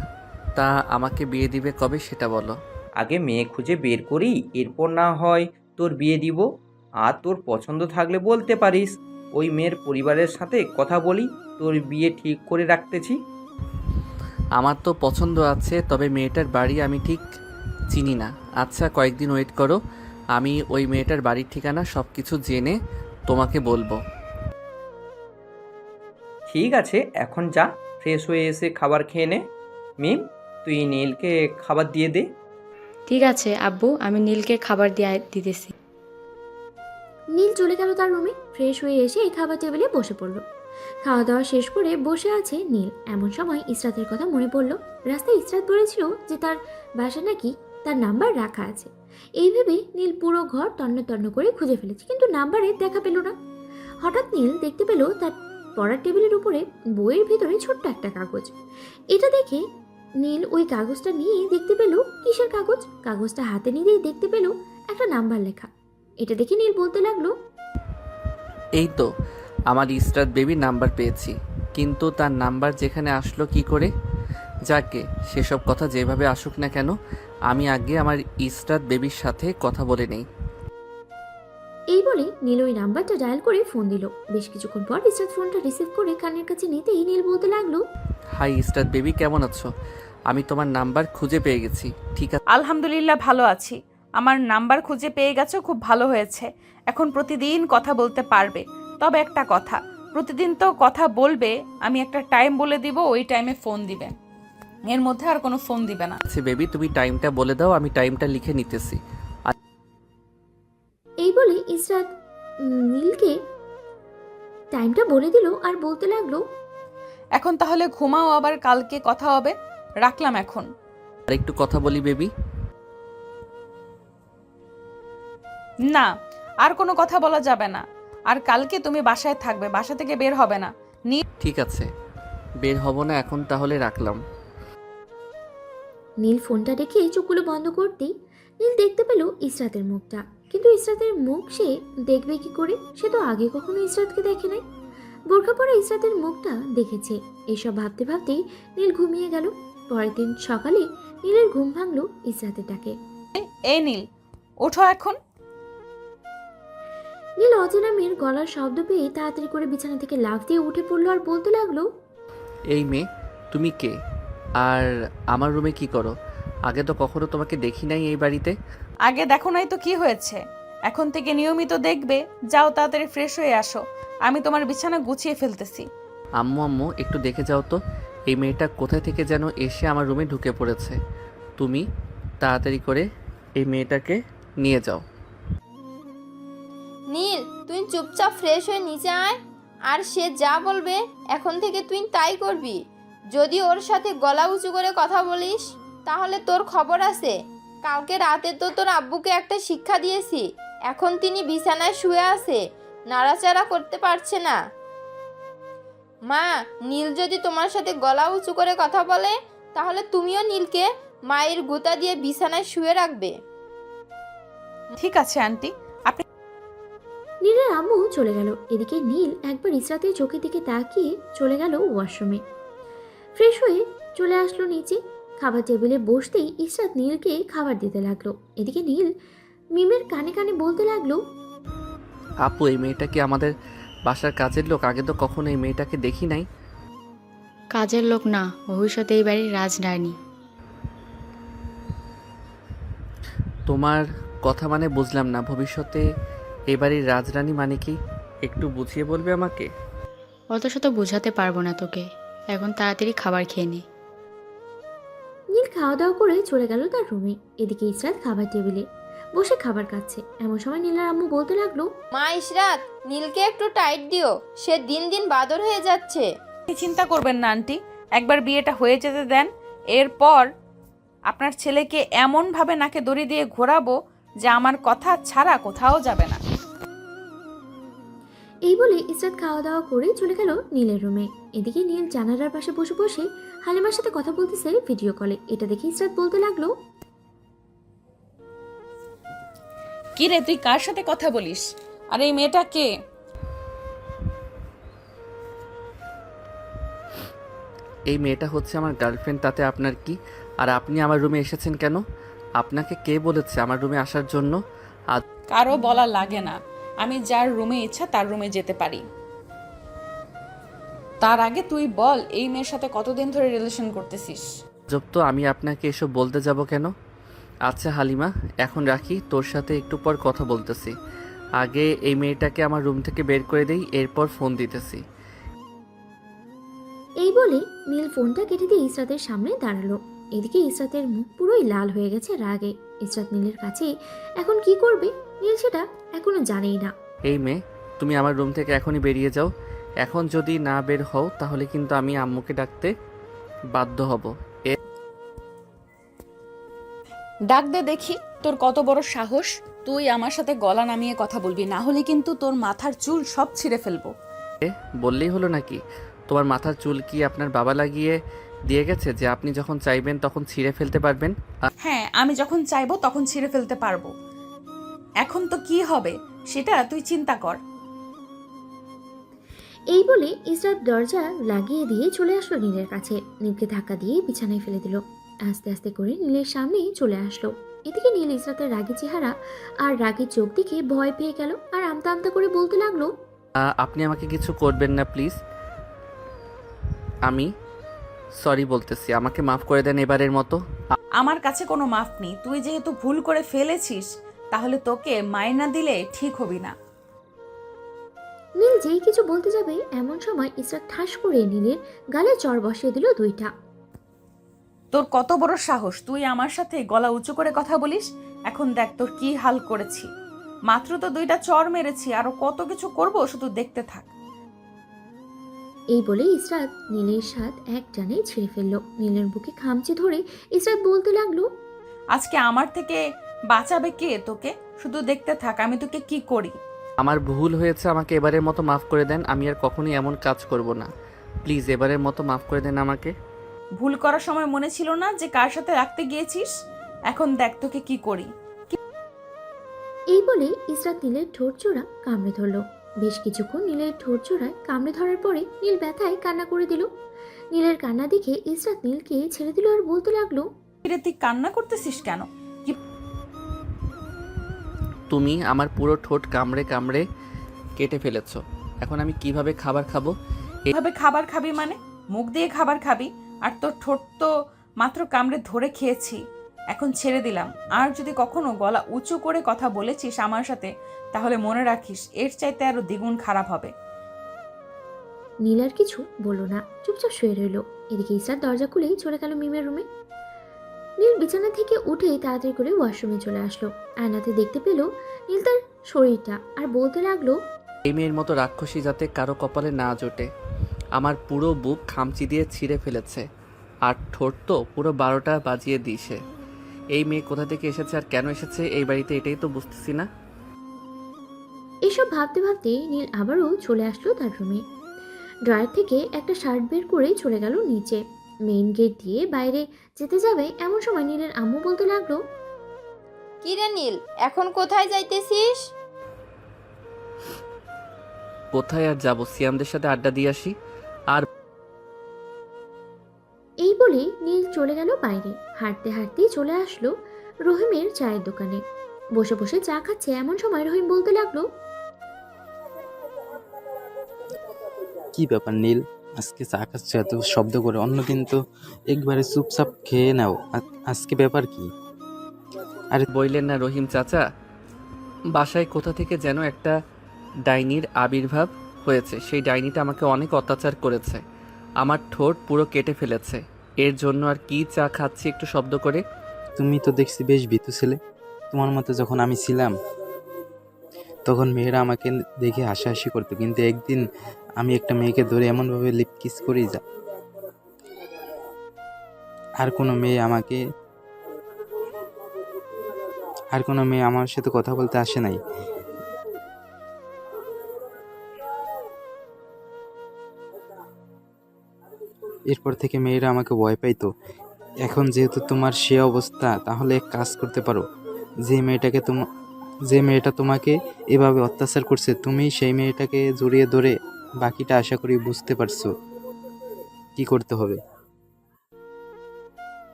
তা আমাকে বিয়ে দিবে কবে সেটা বলো। আগে মেয়ে খুঁজে বের করি, এরপর না হয় তোর বিয়ে দিব। আর তোর পছন্দ থাকলে বলতে পারিস, ওই মেয়ের পরিবারের সাথে কথা বলি, তোর বিয়ে ঠিক করে রাখতেছি। আমার তো পছন্দ আছে, তবে মেয়েটার বাড়ি আমি ঠিক চিনি না। আচ্ছা, কয়েকদিন ওয়েট করো, আমি ওই মেয়েটার বাড়ির ঠিকানা সব কিছু জেনে তোমাকে বলবো। ঠিক আছে, এখন যা, ফ্রেশ হয়ে এসে খাবার খেয়ে নে। মিম, তুই নীলকে খাবার দিয়ে দে। ঠিক আছে আব্বু, আমি নীলকে খাবার দিতেছি। নীল চলে গেল তার রুমে। ফ্রেশ হয়ে এসে এই খাবার টেবিলে বসে পড়ল। খাওয়া দাওয়া শেষ করে বসে আছে নীল। এমন সময় ইসরাতের কথা মনে পড়ল। রাস্তায় ইসরাত বলেছিল যে তার বাসা নাকি তার নাম্বার রাখা আছে। এই ভেবে নীল পুরো ঘর তন্ন তন্ন করে খুঁজে ফেলেছে, কিন্তু নাম্বারে দেখা পেল না। হঠাৎ নীল দেখতে পেল তার পড়ার টেবিলের উপরে বইয়ের ভিতরে ছোট্ট একটা কাগজ। এটা দেখে নীল ওই কাগজটা নিয়ে দেখতে পেল কিসের কাগজ। কাগজটা হাতে নিয়েই দেখতে পেল একটা নাম্বার লেখা। এটা দেখে নীল বলতে লাগলো, এই তো আমার ইসরাত বেবির নাম্বার পেয়েছি, কিন্তু তার নাম্বার যেখানে আসলো কি করে? যাকে সেসব কথা যেভাবে আসুক না কেন, আমি আগে আমার ইসরাত বেবির সাথে কথা বলে নেই। এই বলে নীল ওই নাম্বারটা ডায়াল করে ফোন দিল। বেশ কিছুক্ষণ পর ইসরাত ফোনটা রিসিভ করে কানের কাছে নিতেই নীল বলতে লাগলো, হাই ইসরাত বেবি, কেমন আছো? আমি তোমার নাম্বার খুঁজে পেয়ে গেছি। ঠিক আছে? আলহামদুলিল্লাহ, ভালো আছি। আমার নাম্বার খুঁজে পেয়ে গেছো, খুব ভালো হয়েছে। এখন প্রতিদিন কথা বলতে পারবে। তবে একটা কথা, প্রতিদিন তো কথা বলবে, আমি একটা টাইম বলে দিব, ওই টাইমে ফোন দিবে, এর মধ্যে আর কোনো ফোন দিবে না। আচ্ছা বেবি, তুমি টাইমটা বলে দাও, আমি টাইমটা লিখে নিতেছি। এই বলে ইসরাত নীলকে টাইমটা বলে দিল আর বলতে লাগলো, এখন তাহলে ঘুমাও, আবার কালকে কথা হবে। রাখলাম এখন। আর একটু কথা বলি বেবি। না, আর কোনো কথা বলা যাবে না। আর কালকে তুমি বাসায় থাকবে, বাসা থেকে বের হবে না। ঠিক আছে, বের হব না এখন, তাহলে রাখলাম। নীল ফোনটা রেখে চোখগুলো বন্ধ করতেই নীল দেখতে পেল ইসরাতের মুখটা। কিন্তু ইসরাতের মুখ সে দেখবে কি করে? সে তো আগে কখনো ইসরাতকে দেখে নাই। বোরখা পরে ইসরাতের মুখটা দেখেছে। এইসব ভাবতে ভাবতেই নীল ঘুমিয়ে গেল। পরের দিন সকালে নীলের ঘুম ভাঙলো ইসরাতের ডাকে। এই নীল, ওঠো এখন। নীল অচেনা মেয়ের গলার শব্দ পেয়ে তাড়াতাড়ি করে বিছানা থেকে লাফ দিয়ে উঠে পড়লো আর বলতে লাগলো, এই মেয়ে, তুমি কে? আর আমার রুমে কি করো? আগে তো কখনো তোমাকে দেখি নাই এই বাড়িতে। আগে দেখো নাই তো কি হয়েছে? এখন থেকে নিয়মিত দেখবে। যাও, তাড়াতাড়ি ফ্রেশ হয়ে আসো, আমি তোমার বিছানা গুছিয়ে ফেলতেছি। আম্মু আম্মু, একটু দেখে যাও তো, এই মেয়েটা কোথায় থেকে যেন এসে আমার রুমে ঢুকে পড়েছে। তুমি তাড়াতাড়ি করে এই মেয়েটাকে নিয়ে যাও। নীল, তুই চুপচাপ ফ্রেশ হয়ে নিচে আয়। আর সে যা বলবে এখন থেকে তুই তাই করবি। যদি ওর সাথে গলা উঁচু করে কথা বলিস তাহলে তোর খবর আছে। কালকে রাতে তো তোর আব্বুকে একটা শিক্ষা দিয়েছি, এখন তিনি বিছানায় শুয়ে আছে, নাড়াচাড়া করতে পারছে না। মা, নীল যদি তোমার সাথে গলা উঁচু করে কথা বলে তাহলে তুমিও নীলকে মায়ের গুঁতা দিয়ে বিছানায় শুয়ে রাখবে। ঠিক আছে আন্টি, আপনি নীলের আম্মু চলে গেল। এদিকে নীল একবার ইসরাতের চোখের দিকে তাকিয়ে চলে গেল ওয়াশরুমে। ফ্রেশ হয়ে চলে আসলো নিচে। খাবার টেবিলে বসতেই ইসরাত নীলকে খাবার দিতে লাগলো। এদিকে নীল মিমের কানে কানে বলতে লাগলো, আপু এই মেয়েটা কি আমাদের বাসার কাজের লোক? আগে তো কখনো এই মেয়েটাকে দেখি নাই। কাজের লোক না, ভবিষ্যতে এই বাড়ির রাজরানী। তোমার কথা মানে বুঝলাম না। ভবিষ্যতে এবারের রাজরানী মানে কি? একটু বুঝিয়ে বলবে আমাকে? অত শত বোঝাতে পারবো না তোকে, এখন তাড়াতাড়ি খাবার খেয়ে নে। নীল খাওয়া দাওয়া করে চলে গেল তার রুমে। এদিকে ইসরাত খাবার টেবিলে বসে খাবার খাচ্ছে। এমন সময় নীলার আম্মু বলতে লাগলো, মা ইশরাত, নীলকে একটু টাইট দিও, সে দিন দিন বাদর হয়ে যাচ্ছে। চিন্তা করবেন না আন্টি, একবার বিয়েটা হয়ে যেতে দেন, এরপর আপনার ছেলেকে এমনভাবে নাকে দড়ি দিয়ে ঘোরাবো যে আমার কথা ছাড়া কোথাও যাবে না। এই বলে ইসরাত খাওয়া দাওয়া করে চলে গেল নীলের রুমে। এদিকে নীল জানালার পাশে বসে বসে হালিমার সাথে কথা বলতেছে ভিডিও কলে। এটা দেখে ইসরাত বলতে লাগলো, কি রে, তুই কার সাথে কথা বলিস? আর এই মেয়েটা কে? এই মেয়েটা হচ্ছে আমার গার্লফ্রেন্ড, তাতে আপনার কি? আর আপনি আমার রুমে এসেছেন কেন? আপনাকে কে বলেছে আমার রুমে আসার জন্য? কারো বলা লাগে না, আমি যার রুমে ইচ্ছা তার রুমে যেতে পারি। তার আগে তুই বল, এই মেয়ের সাথে কতদিন ধরে রিলেশন করতেছিস? জব তো আমি আপনাকে এসব বলতে যাব কেন? আচ্ছা হালিমা, এখন রাখি, তোর সাথে একটু পর কথা বলতেছি। আগে এই মেয়েটাকে আমার রুম থেকে বের করে দেই, এরপর ফোন দিতেছি। এই বলে নীল ফোনটা কেটে দিয়ে ইসরাতের সামনে দাঁড়ালো। এদিকে ইসরাতের মুখ পুরোই লাল হয়ে গেছে রাগে। ইসরাত নীলের কাছে এখন কি করবে নীল সেটা এখনো জানেই না। এই মেয়ে, তুমি আমার রুম থেকে এখনই বেরিয়ে যাও। এখন যদি না বের হও তাহলে কিন্তু আমি আম্মুকে ডাকতে বাধ্য হব। ডাক দে দেখি, তোর কত বড় সাহস, তুই আমার সাথে গলা নামিয়ে কথা বলবি, না হলে কিন্তু তোর মাথার চুল সব ছিঁড়ে ফেলবো। বললেই হলো নাকি? তোমার মাথার চুল কি আপনার বাবা লাগিয়ে দিয়ে গেছে যে আপনি যখন চাইবেন তখন ছিঁড়ে ফেলতে পারবেন? হ্যাঁ, আমি যখন চাইবো তখন ছিঁড়ে ফেলতে পারবো। এখন তো কি হবে সেটা তুই চিন্তা কর। এই বলে ইসরাত দরজা লাগিয়ে দিয়ে চলে আসলো নীলের কাছে। নীলকে ধাক্কা দিয়ে বিছানায় ফেলে দিল। আস্তে আস্তে করে নীলের সামনেই চলে আসলো। এদিকে নীল ইসরাতের রাগী চেহারা আর রাগী চোখ দেখে ভয় পেয়ে গেল আর আমতা আমতা করে বলতে লাগলো, আপনি আমাকে কিছু করবেন না প্লিজ। আমি সরি বলতেছি, আমাকে মাফ করে দেন এবারের মতো। আমার কাছে কোনো মাফ নেই, তুই যেহেতু ভুল করে ফেলেছিস তাহলে তোকে মাইনা দিলে ঠিক হবি না। নীল যেই কিছু বলতে যাবে এমন সময় ইসরাত ঠাস করে নীলের গালে চড় বসিয়ে দিল দুইটা। তোর কত বড় সাহস, তুই আমার সাথে গলা উঁচু করে কথা বলিস? এখন দেখ তোর কি হাল করেছি। মাত্র তো দুইটা চড় মেরেছি, আরো কত কিছু করব, শুধু দেখতে থাক। এই বলে ইসরাত নীলের সাথ এক টানে ছেড়ে ফেললো। নীলের বুকে খামচে ধরে ইসরাত বলতে লাগলো, আজকে আমার থেকে বাঁচাবে কে তোকে? শুধু দেখতে থাক আমি তোকে কি করি। আমার ভুল হয়েছে, আমাকে এবারের মতো মাফ করে দেন। আমি আর কখনোই এমন কাজ করব না। প্লিজ এবারের মতো মাফ করে দেন আমাকে। ভুল করার সময় মনে ছিল না যে কার সাথে রাখতে গিয়েছিস? এখন দেখ তোকে কি করি। এই বলে ইসরাত নীলের ঠোঁট জোড়া কামড়ে ধরলো। বেশ কিছুক্ষণ নীলের ঠোঁট জোড়ায় কামড়ে ধরার পরে নীল ব্যথায় কান্না করে দিল। নীলের কান্না দেখে ইসরাত নীলকে ছেড়ে দিল আর বলতে লাগলো, রে তুই কান্না করতেছিস কেন? তুমি আমার পুরো ঠোঁট কামড়ে কামড়ে কেটে ফেলেছো। এখন আমি কিভাবে খাবার খাবো? এভাবে খাবার খাবি মানে মুখ দিয়ে খাবার খাবি? আর তোর ঠোঁট তো মাত্র কামড়ে ধরে খেয়েছি, এখন ছেড়ে দিলাম। আর যদি কখনো গলা উঁচু করে কথা বলেছিস আমার সাথে তাহলে মনে রাখিস এর চাইতে আরো দ্বিগুণ খারাপ হবে। নীল আর কিছু বলল না, চুপচাপ শুয়ে রইল। এদিকে ইসরাত দরজা খুলেই চলে গেল মিমের রুমে। নীল বিছানা থেকে উঠে তাড়াতাড়ি করে ওয়াশরুমে চলে আসলো। আয়নাতে দেখতে পেল নীল তার শরীরটা আর বলতে লাগলো, এই মেয়ের মতো রাক্ষসী যাতে কারো কপালে না জোটে। আমার পুরো বুক খামচি দিয়ে ছিঁড়ে ফেলেছে, আর ঠোঁট তো পুরো 12টা বাজিয়ে দিয়েছে। এই মেয়ে কোথা থেকে এসেছে আর কেন এসেছে এই বাড়িতে, এটাই তো বুঝতেছি না। এসব ভাবতে ভাবতে নীল আবারও চলে আসলো তার রুমে। ড্রয়ার থেকে একটা শার্ট বের করে চলে গেল নিচে। মেইন গেট দিয়ে বাইরে যেতে যাবে এমন সময় নীলের আম্মু বলতে লাগলো, কি রে নীল, এখন কোথায় যাইতেছিস? কোথায় আর যাবো, সিয়ামদের সাথে আড্ডা দিয়ে আসি। আর এই বলে নীল চলে গেল বাইরে। হাঁটতে হাঁটতে চলে আসলো রহিমের চায়ের দোকানে। বসে বসে চা খাচ্ছে এমন সময় রহিম বলতে লাগলো, কি ব্যাপার নীল, আজকে চা খাচ্ছ এত শব্দ করে? অন্যদিন তো একবারে চুপচাপ খেয়ে নাও, আজকে ব্যাপার কি? আরে বললেন না রহিম চাচা, বাসায় কোথা থেকে যেন একটা ডাইনির আবির্ভাব হয়েছে। সেই ডাইনিটা আমাকে অনেক অত্যাচার করেছে, আমার ঠোঁট পুরো কেটে ফেলেছে। এর জন্য আর কি চা খাচ্ছি একটু শব্দ করে। তুমি তো দেখছি বেশ ভীতু ছেলে। তোমার মতো যখন আমি ছিলাম তখন মেয়েরা আমাকে দেখে হাসাহাসি করতো, কিন্তু একদিন আমি একটা মেয়েকে ধরে এমনভাবে লিপ কিস করি যা আর কোনো মেয়ে আমার সাথে কথা বলতে আসে নাই। এরপর থেকে মেয়েরা আমাকে ভয় পাইতো। এখন যেহেতু তোমার সে অবস্থা, তাহলে এক কাজ করতে পারো। যে মেয়েটা তোমাকে এভাবে অত্যাচার করছে, তুমি সেই মেয়েটাকে জড়িয়ে ধরে বাকিটা আশা করি বুঝতে পারছো কি করতে হবে।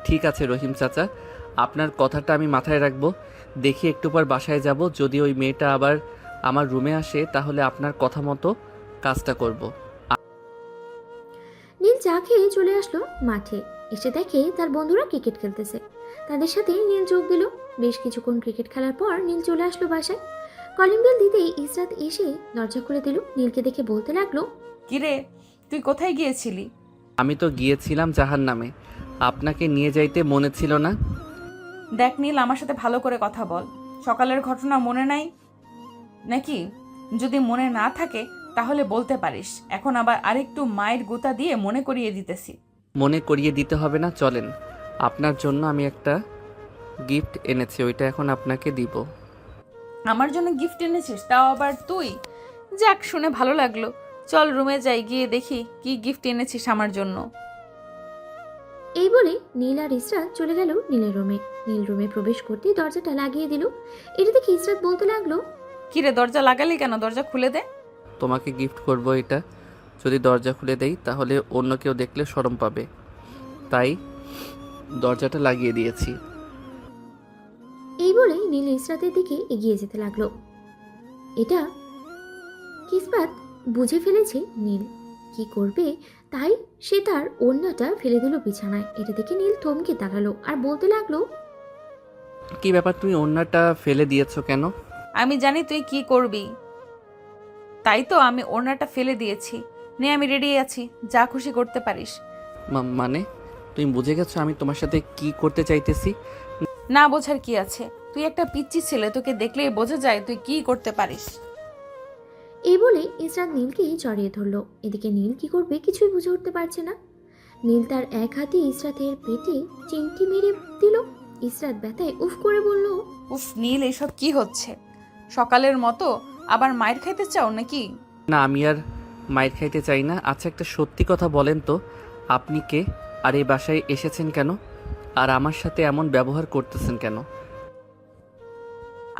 ঠিক আছে রহিম চাচা, আপনার কথাটা আমি মাথায় রাখবো। দেখি একটু পর বাসায় যাব, যদি ওই মেয়েটা আবার আমার রুমে আসে তাহলে আপনার কথা মতো কাজটা করব। নীল চা খেয়ে চলে আসলো মাঠে। এসে দেখে তার বন্ধুরা ক্রিকেট খেলতেছে। তাদের সাথে নীল যোগ দিল। বেশ কিছুক্ষণ ক্রিকেট খেলার পর নীল চলে আসলো বাসায়। কলিং বেল দিতেই ইসরাত এসে দরজা খুলে দিল। নীলকে দেখে বলতে লাগলো, কিরে, তুই কোথায় গিয়েছিলি? আমি তো গিয়েছিলাম জাহান্নামে, আপনাকে নিয়ে যাইতে মনে ছিল না? দেখ নীল, আমার সাথে ভালো করে কথা বল। সকালের ঘটনা মনে নাই নাকি? যদি মনে না থাকে তাহলে বলতে পারিস। এখন আবার আরেকটু মায়ের গুতা দিয়ে মনে করিয়ে দিতেছি। মনে করিয়ে দিতে হবে না, চলেন। আপনার জন্য আমি একটা গিফট এনেছি, ওইটা এখন আপনাকে দিব। আমার জন্য গিফট এনেছিস, তাও আবার তুই? যাক, শুনে ভালো লাগলো। চল রুমে যাই, গিয়ে দেখি কি গিফট এনেছিস আমার জন্য। এই বলে নীল আর ইসরাত চলে গেল নীলের রুমে। নীল রুমে প্রবেশ করতেই দরজাটা লাগিয়ে দিল। এটা দেখে ইসরাত বলতে লাগলো, কিরে, দরজা লাগালি কেন? দরজা খুলে দে। তোমাকে গিফট করব এটা, যদি দরজা খুলে দেই তাহলে অন্য কেউ দেখলে শরম পাবে, তাই দরজাটা লাগিয়ে দিয়েছি। এই বলে নীল ইসরাতের দিকে এগিয়ে যেতে লাগলো। এটা কিসবাত বুঝে ফেলেছে নীল কি করবে, তাই সে তার ওড়নাটা ফেলে দিল বিছানায়। এটা দেখে নীল থমকে দাঁড়ালো আর বলতে লাগলো, কি ব্যাপার, তুমি ওড়নাটা ফেলে দিয়েছো কেন? আমি জানি তুই কি করবি, তাই তো আমি ওড়নাটা ফেলে দিয়েছি। নে, আমি রেডি আছি, যা খুশি করতে পারিস। মানে তুমি বুঝে গেছো আমি তোমার সাথে কি করতে চাইতেছি? না বোঝার কি আছে? তুই একটা পিচ্চি ছেলে, তোকে দেখলেই বোঝা যায় তুই কি করতে পারিস। এই বলে ইসরাত নীলকে জড়িয়ে ধরলো। এদিকে নীল কি করবে কিছুই বুঝে উঠতে পারছে না। নীল তার এক হাতে ইসরাতের পেটে চিমটি মেরে দিল। ইসরাত ব্যথায় উফ করে বলল, উফ নীল, এসব কি হচ্ছে? সকালের মতো আবার মায়ের খাইতে চাও নাকি? না, আমি আর মায়ের খাইতে চাই না। আচ্ছা, একটা সত্যি কথা বলেন তো, আপনি কে আর এই বাসায় এসেছেন কেন, আর আমার সাথে এমন ব্যবহার করতেছেন কেন?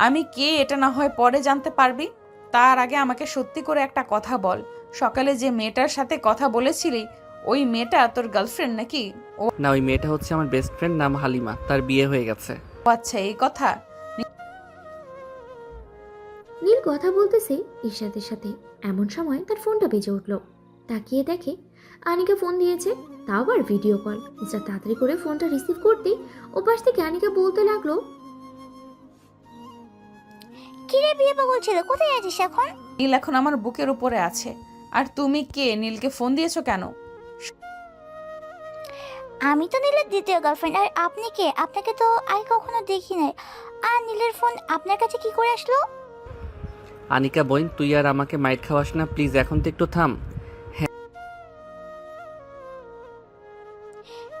আমি কে এটা না হয় পরে জানতে পারবি, তার আগে আমাকে সত্যি করে একটা কথা বল। সকালে যে মেয়েটার সাথে কথা বলেছিলি, ওই মেয়েটা তোর গার্লফ্রেন্ড নাকি? ও না, ওই মেয়েটা হচ্ছে আমার বেস্ট ফ্রেন্ড, নাম হালিমা, তার বিয়ে হয়ে গেছে। আচ্ছা, এই কথা। নীল কথা বলতেছে ইসরাতের সাথে। এমন সময় তার ফোনটা বেজে উঠলো। তাকিয়ে দেখে আনিকা ফোন দিয়েছে, তাও আবার ভিডিও কল। ইসরাত তাড়াতাড়ি করে ফোনটা রিসিভ করতে ওপাশ থেকে আনিকা বলতে লাগলো, কিরে বিয়ে পাগল ছিল, কোথায় আছিস এখন? নীল এখন আমার বুকের উপরে আছে। আর তুমি কে? নীলকে ফোন দিয়েছো কেন? আমি তো নীলের দ্বিতীয় গার্লফ্রেন্ড। আর আপনি কে? আপনাকে তো আগে কখনো দেখি নাই। আর নীলের ফোন আপনার কাছে কি করে আসলো? আনিকা বোন, তুই আর আমাকে মাইট খাওয়াস না প্লিজ, এখন তো একটু থাম।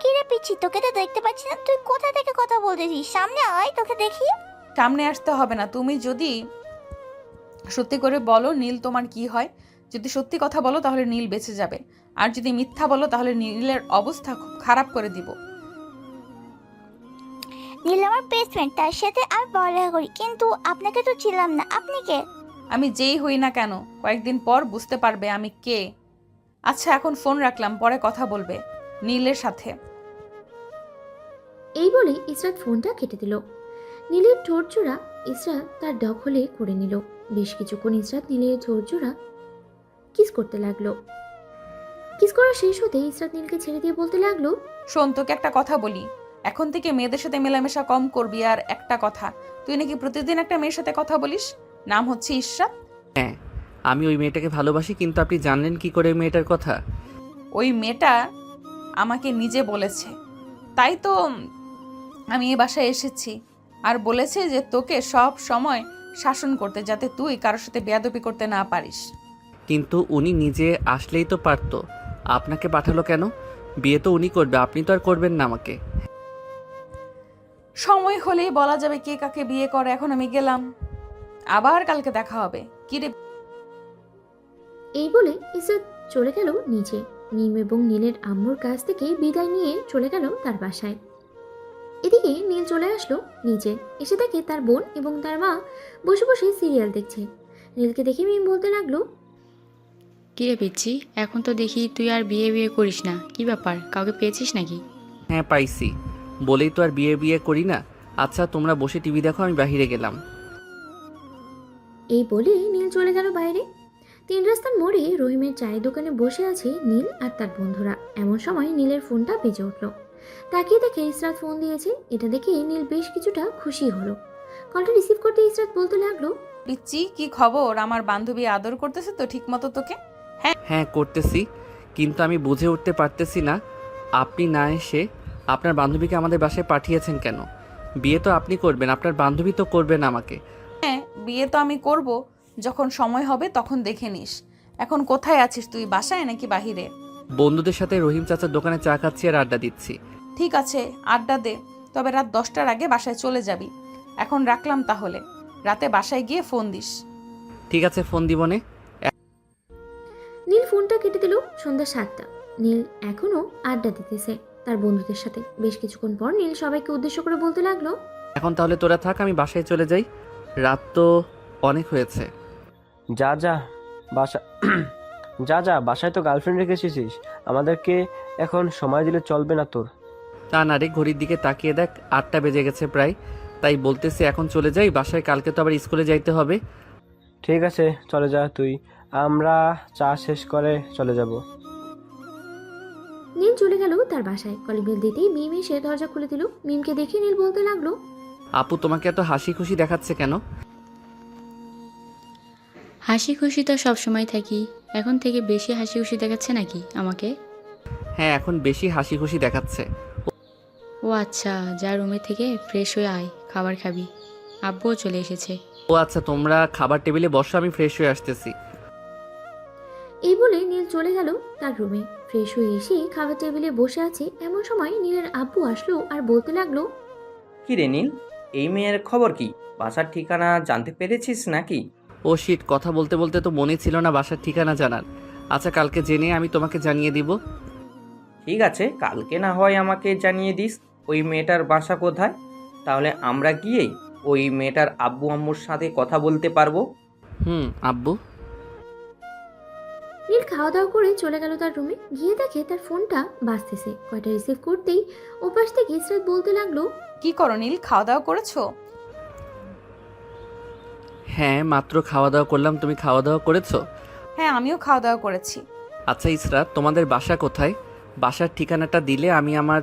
কি রে পিচ্ছি, তোকে তো দেখতে পাচ্ছি না, তুই কোথা থেকে কথা বলতেছিস? সামনে আয়, তোকে দেখি। সামনে আসতে হবে না, তুমি যদি সত্যি করে বলো নীল তোমার কি হয়। যদি সত্যি কথা বলো তাহলে নীল বেঁচে যাবে, আর যদি মিথ্যা বলো তাহলে নীলের অবস্থা খুব খারাপ করে দিব। নীল আমার বেস্ট ফ্রেন্ড, তার সাথে আমি পড়ালেখা করি, কিন্তু আপনাকে তো ছিলাম না। আপনি কে? আমি যেই হই না কেন, কয়েকদিন পর বুঝতে পারবে আমি কে। আচ্ছা এখন ফোন রাখলাম, পরে কথা বলবে নীলের সাথে। এই বলে ইসরাত ফোনটা কেটে দিল। নীলের ঠোঁট জোড়া ইসরাত তার দখলে করে নিল। বেশ কিছুক্ষণ ইসরাত নীলের ঠোঁট জোড়া কিস করতে লাগলো। কিস করা শেষ হতে ইসরাত নীলকে ছেড়ে দিয়ে বলতে লাগলো, শোন, তোকে একটা কথা বলি, এখন থেকে মেয়েদের সাথে মেলামেশা কম করবি। আর একটা কথা, তুই নাকি প্রতিদিন একটা মেয়ের সাথে কথা বলিস, নাম হচ্ছে ইশরাত। হ্যাঁ, আমি ওই মেয়েটাকে ভালোবাসি, কিন্তু আপনি জানলেন কি করে ওই মেয়েটার কথা? ওই মেয়েটা আমাকে নিজে বলেছে, তাই তো আমি এই বাসায় এসেছি। আর বলেছে যে তোকে সব সময় শাসন করতে, যাতে তুই কারোর সাথে বেয়াদবি করতে না পারিস। কিন্তু উনি নিজে আসলেই তো পারতো, আপনাকে পাঠালো কেন? বিয়ে তো উনি করবে, আপনি তো আর করবেন না আমাকে। সময় হলেই বলা যাবে কে কাকে বিয়ে করে। এখন আমি গেলাম, আবার কালকে দেখা হবে। কি রে? এই বলে ইসরাত চলে গেল নিচে। নীল এবং নীলের আম্মুর কাছ থেকে বিদায় নিয়ে চলে গেল তার বাসায়। এদিকে নীল চলে আসলো নিচে, এসে দেখে তার বোন এবং তার মা বসে বসে সিরিয়াল দেখছে। নীলকে দেখে মিম বলতে লাগলো, কিরে পিচ্ছি, এখন তো দেখি তুই আর বিয়ে বিয়ে করিস না, কি ব্যাপার, কাউকে পেয়েছিস নাকি? হ্যাঁ পাইছি, বলেই তো আর বিয়ে করি না। আচ্ছা তোমরা বসে টিভি দেখো, আমি বাইরে গেলাম। এই বলে নীল চলে গেল বাইরে। 3 রাস্তার মোড়ে রহিমের চায়ের দোকানে বসে আছে নীল আর তার বন্ধুরা। এমন সময় নীলের ফোনটা বেজে উঠল। তাকিয়ে দেখে ইসরাত ফোন দিয়েছে। এটা দেখে নীল বেশ কিছুটা খুশি হলো। কলটা রিসিভ করতে ইসরাত বলতে লাগলো, পিচ্ছি কি খবর? আমার বান্ধবী আদর করতেছে তো ঠিক মতো তোকে? হ্যাঁ করতেছি, কিন্তু আমি বুঝে উঠতে পারতেছি না আপনি না এসে আপনার বান্ধবীকে আমাদের বাসায় পাঠিয়েছেন কেন? বিয়ে তো আপনি করবেন, আপনার বান্ধবী তো করবেন আমাকে। হ্যাঁ, বিয়ে তো আমি করব, যখন সময় হবে তখন দেখে নিস। এখন কোথায় আছিস তুই, বাসায় নাকি বাহিরে? বন্ধুদের সাথে রহিম চাচার দোকানে চা খাচ্ছি আর আড্ডা দিচ্ছি। ঠিক আছে, আড্ডা দে, তবে রাত 10টার আগে বাসায় চলে যাবি। এখন রাখলাম তাহলে, রাতে বাসায় গিয়ে ফোন দিস। ঠিক আছে, ফোন দিবনে। নীল ফোনটা কেটে দিল। সন্ধ্যা 7টা। নীল এখনো আড্ডা দিতেছে তার বন্ধুদের সাথে। বেশ কিছুক্ষণ পর নীল সবাইকে উদ্দেশ্য করে বলতে লাগলো, এখন তাহলে তোরা থাক, আমি বাসায় চলে যাই, রাত তো অনেক হয়েছে। যা যা বাসা যা বাসায় তো গার্লফ্রেন্ড রেখে এসেছিস, আমাদেরকে এখন সময় দিলে চলবে না তোর? তা না রে, ঘড়ির দিকে তাকিয়ে দেখ, 8টা বেজে গেছে প্রায়, তাই বলতেছি এখন চলে যাই বাসায়, কালকে তো আবার স্কুলে যাইতে হবে। ঠিক আছে চলে যা তুই, আমরা চা শেষ করে চলে যাব। নীল চলে গেল তার বাসায়। কলিং বেল দিতেই মিম এসে দরজা খুলে দিল। মিমকে দেখে নীল বলতে লাগলো, আপু তোমাকে এত হাসি খুশি দেখাচ্ছে কেন? হাসি খুশি তো সবসময় থাকি, এখন থেকে বেশি হাসি খুশি দেখাচ্ছে নাকি আমাকে? হ্যাঁ এখন বেশি হাসি খুশি দেখাচ্ছে। ও আচ্ছা, যা রুমে থেকে ফ্রেশ হয়ে আয়, খাবার খাবি, আব্বুও চলে এসেছে। ও আচ্ছা, তোমরা খাবার টেবিলে বসো, আমি ফ্রেশ হয়ে আসতেছি। এই বলে নীল চলে গেল তার রুমে। ফ্রেশ হয়ে এসে খাবার টেবিলে বসে আছে। এমন সময় নীলের আব্বু আসলো আর বলতে লাগলো, কি রে নীল, এই মেয়ের খবর কি? বাসার ঠিকানা জানতে পেরেছিস নাকি? ও শিট, কথা বলতে বলতে তো মনে ছিল না বাসার ঠিকানা জানার। আচ্ছা কালকে জেনে আমি তোমাকে জানিয়ে দিব। ঠিক আছে, কালকে না হয় আমাকে জানিয়ে দিস ওই মেয়েটার বাসা কোথায়, তাহলে আমরা গিয়েই ওই মেয়েটার আব্বু আম্মুর সাথে কথা বলতে পারবো। আব্বু। নীল খাওয়া দাওয়া করে চলে গেল তার রুমে। গিয়ে দেখে তার ফোনটা বাজতেছে। কয়টা রিসিভ করতেই ওপাশ থেকে ইসরাত বলতে লাগলো, কি করো নীল, খাওয়া দাওয়া করেছো? হ্যাঁ মাত্র খাওয়া দাওয়া করলাম, তুমি খাওয়া দাওয়া করেছো? হ্যাঁ আমিও খাওয়া দাওয়া করেছি। আচ্ছা ইসরাত, তোমাদের বাসা কোথায়? বাসার ঠিকানাটা দিলে আমি আমার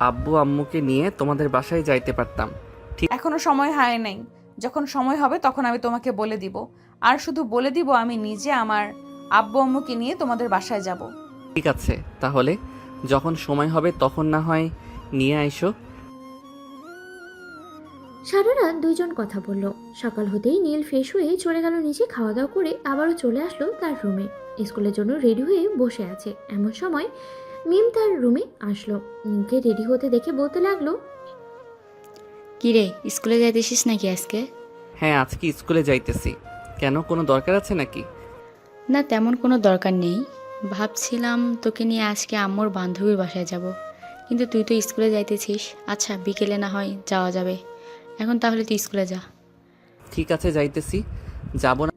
আব্বু আম্মুকে নিয়ে তোমাদের বাসায় যাইতে পারতাম। এখনো সময় হয় নাই, যখন সময় হবে তখন আমি তোমাকে বলে দিব। আর শুধু বলে দিব আমি নিজে আমার আব্বু আম্মুকে নিয়ে তোমাদের বাসায় যাব। ঠিক আছে, তাহলে যখন সময় হবে তখন না হয় নিয়ে আইসো। সারা রাত দুইজন কথা বলল। সকাল হতেই নীল ফ্রেশ হয়ে চলে গেল নিচে, খাওয়া দাওয়া করে আবারও চলে আসলো তার রুমে। স্কুলের জন্য রেডি হয়ে বসে আছে এমন সময় মিম তার রুমে আসলো। নীলকে রেডি হতে দেখে বলতে লাগলো, কিরে স্কুলে যাইতেছিস নাকি আজকে? হ্যাঁ, আজকে স্কুলে যাইতেছি। কেন, কোনো দরকার আছে নাকি? না, তেমন কোনো দরকার নেই। ভাবছিলাম তোকে নিয়ে আজকে আম্মুর বান্ধবীর বাসায় যাব, কিন্তু তুই তো স্কুলে যাইতেছিস। আচ্ছা, বিকেলে না হয় যাওয়া যাবে। এখন তাহলে তুই স্কুলে যা। ঠিক আছে, যাইতেছি। যাব না।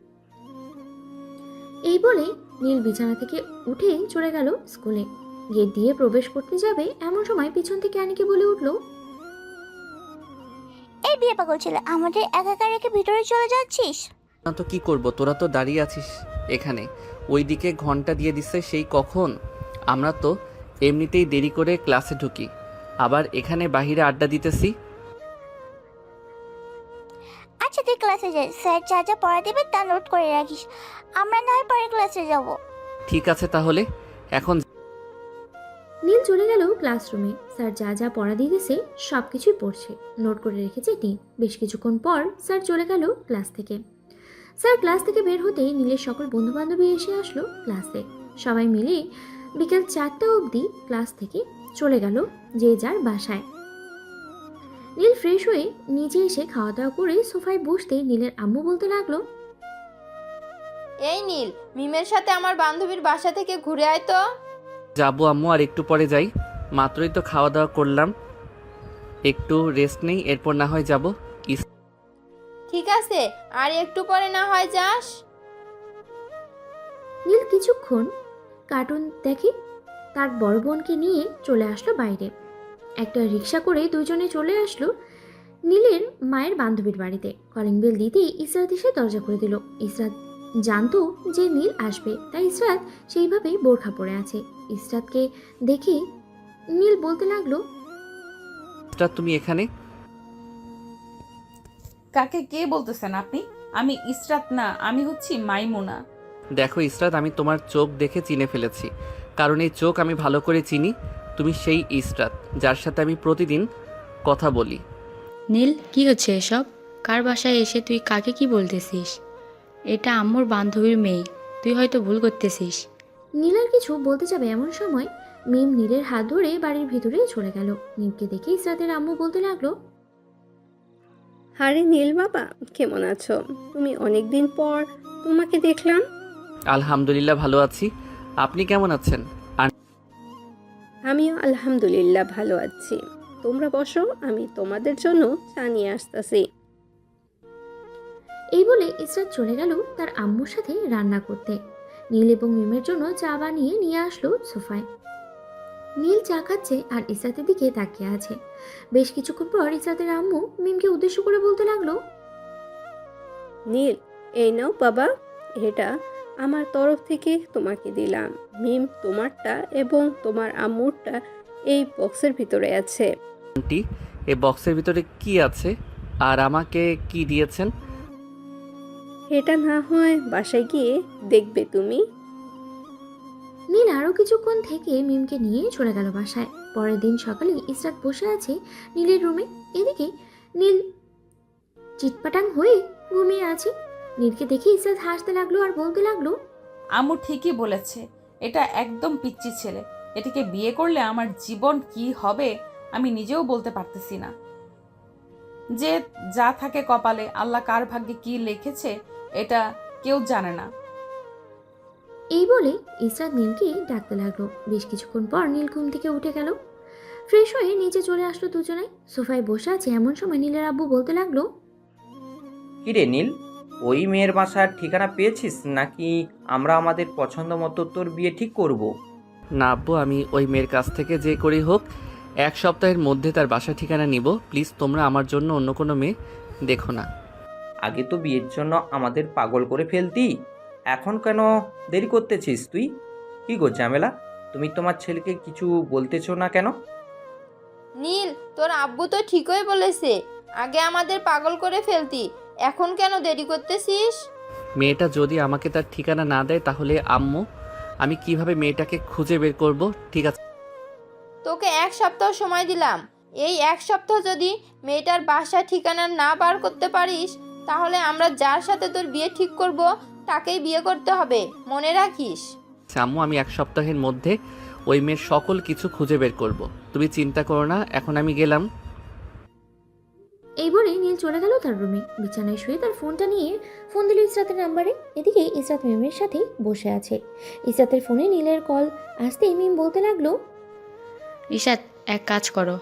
এই বলে নীল বিছানা থেকে উঠে চলে গেল স্কুলে। গেট দিয়ে প্রবেশ করতে যাবে এমন সময় পিছন থেকে আনিকে বলে উঠল, এই বিয়ে পাগল ছেলে, আমাদের একা রেখে ভিতরে চলে যাচ্ছিস? না তো কি করব, তোরা তো দাঁড়িয়ে আছিস এখানে। ওইদিকে ঘন্টা দিয়ে দিচ্ছে সেই কখন। আমরা তো এমনিতেই দেরি করে ক্লাসে ঢুকি, আবার এখানে বাহিরে আড্ডা দিতেছি। আচ্ছা তুই ক্লাসে যাই, স্যার যা যা পড়া দেবে তা নোট করে রাখিস, আমরা না হয় পরে ক্লাসে যাব। ঠিক আছে তাহলে, এখন নীল চলে গেল ক্লাসরুমে। স্যার যা যা পড়া দিতেছে সব কিছুই পড়ছে, নোট করে রেখেছে নীল। বেশ কিছুক্ষণ পর স্যার চলে গেল ক্লাস থেকে। স্যার ক্লাস থেকে বের হতেই নীলের সকল বন্ধুবান্ধবী এসে আসলো ক্লাসে। সবাই মিলে বিকেল 4টা অবধি ক্লাস থেকে চলে গেল যে যার বাসায়। নীল ফ্রেশ হয়ে নিচে এসে খাওয়া দাওয়া করে সোফায় বসতে নীলের আম্মু বলতে লাগলো, এই নীল, মিমের সাথে আমার বান্ধবীর বাসা থেকে ঘুরে আয় তো। যাবো আম্মু, আর একটু পরে যাই। মাত্রই তো খাওয়া দাওয়া করলাম, একটু রেস্ট নেই, এরপর না হয় যাব। ঠিক আছে, আর একটু পরে না হয় যাস। নীল কিছুক্ষণ কার্টুন দেখে তার বড় বোনকে নিয়ে চলে আসলো বাইরে। একটা রিক্সা করে দুজনে চলে আসলো নীলের মায়ের বান্ধবীর বাড়িতে। কলিং বেল দিতেই ইসরাত এসে দরজা খুলে দিল। ইসরাত জানতো যে নীল আসবে, তাই ইসরাত সেইভাবেই বোরখা পরে আছে। ইসরাতকে দেখে নীল বলতে লাগলো, তুমি এখানে? কাকে কে বলতেছেন আপনি? আমি ইসরাত না, আমি হচ্ছি মাইমুনা। দেখো ইসরাত, আমি তোমার চোখ দেখে চিনে ফেলেছি, কারণ এই চোখ আমি ভালো করে চিনি। তুমি সেই ইসরাত যার সাথে আমি প্রতিদিন কথা বলি। নীল, কি হচ্ছে এসব? কার বাসায় এসে তুই কাকে কি বলতেছিস? এটা আম্মুর বান্ধবীর মেয়ে, তুই হয়তো ভুল করতেছিস। নীল আর কিছু বলতে যাবে এমন সময় মিম নীলের হাত ধরে বাড়ির ভিতরে চলে গেল। নীলকে দেখে ইসরাতের আম্মু বলতে লাগলো, আরে নীল বাবা, কেমন আছো? তুমি অনেকদিন পর তোমাকে দেখলাম। আলহামদুলিল্লাহ ভালো আছি, আপনি কেমন আছেন? আমিও আলহামদুলিল্লাহ ভালো আছি। তোমরা বসো, আমি তোমাদের জন্য চা নিয়ে আসতেছি। এই বলে ইসরাত চলে গেল তার আম্মুর সাথে রান্না করতে। নীল এবং মিমের জন্য চা বানিয়ে নিয়ে আসলো সোফায়। নীল চা খাচ্ছে আর ইসরাতের দিকে তাকিয়ে আছে। বেশ কিছুক্ষণ পর ইসরাতের আম্মু মিমকে উদ্দেশ্য করে বলতে লাগলো, নীল, এই নাও বাবা, এটা আমার তরফ থেকে তোমাকে দিলাম। মিম তোমারটা এবং তোমার আম্মুরটা এই বক্সের ভিতরে আছে। আন্টি, এই বক্সের ভিতরে কি আছে আর আমাকে কি দিয়েছেন? এটা না হয় বাসায় গিয়ে দেখবে তুমি। নীল আরও কিছুক্ষণ থেকে মিমকে নিয়ে চলে গেল বাসায়। পরের দিন সকালে ইসরাত বসে আছে নীলের রুমে। এদিকে নীল চিটপাটাং হয়ে ঘুমিয়ে আছে। নীলকে দেখে ইসরাত হাসতে লাগলো আর বলতে লাগলো, আম্মু ঠিকই বলেছে, এটা একদম পিচ্চি ছেলে। এটাকে বিয়ে করলে আমার জীবন কি হবে আমি নিজেও বলতে পারতেছি না। যে যা থাকে কপালে, আল্লাহ কার ভাগ্যে কি লিখেছে এটা কেউ জানে না। এই বলে ইসরাত নীলকে ডাকতে লাগলো। বেশ কিছুক্ষণ পর নীল ঘুম থেকে উঠে গেল। ফ্রেশ হয়ে নিচে চলে আসলো দুজনে। সোফায় বসে আছে এমন সময় নীলের আব্বু বলতে লাগলো, কিরে নীল, ওই মেয়ের বাসার ঠিকানা পেয়েছিস নাকি আমরা আমাদের পছন্দ মতো তোর বিয়ে ঠিক করব? না আব্বু, আমি ওই মেয়ের কাছ থেকে যে করেই হোক 1 সপ্তাহের মধ্যে তার বাসা ঠিকানা নিব। প্লিজ তোমরা আমার জন্য অন্য কোনো মেয়ে দেখো না। আগে তো বিয়ের জন্য আমাদের পাগল করে ফেলতি, এখন কেন দেরি করতেছিস তুই? কি গো ঝামেলা, তুমি তোমার ছেলেকে কিছু বলতেছো না কেন? নীল, তোর আব্বু তো ঠিকই বলেছে, আগে আমাদের পাগল করে ফেলতি, এখন কেন দেরি করতেছিস? মেয়েটা যদি আমাকে তার ঠিকানা না দেয় তাহলে আম্মু আমি কিভাবে মেয়েটাকে খুঁজে বের করব? ঠিক আছে, তোকে 1 সপ্তাহ সময় দিলাম, এই 1 সপ্তাহ যদি মেয়েটার বাসার ঠিকানা না বার করতে পারিস, তাহলে আমরা যার সাথে তোর বিয়ে ঠিক করব তাকেই বিয়ে করতে হবে, মনে রাখিস। আম্মু, আমি 1 সপ্তাহের মধ্যে ওই মেয়ের সকল কিছু খুঁজে বের করব। তুমি চিন্তা করো না, এখন আমি গেলাম। এই বলে নীল চলে গেল তার রুমে। বিছানায় শুয়ে তার ফোনটা নিয়ে ফোন দিল ইসরাতের নাম্বারে। এদিকে ইসরাত মিমের সাথে বসে আছে। ইসরাতের ফোনে নীলের কল আসতেই মিম বলতে লাগলো, রিশাদ, এক কাজ করো,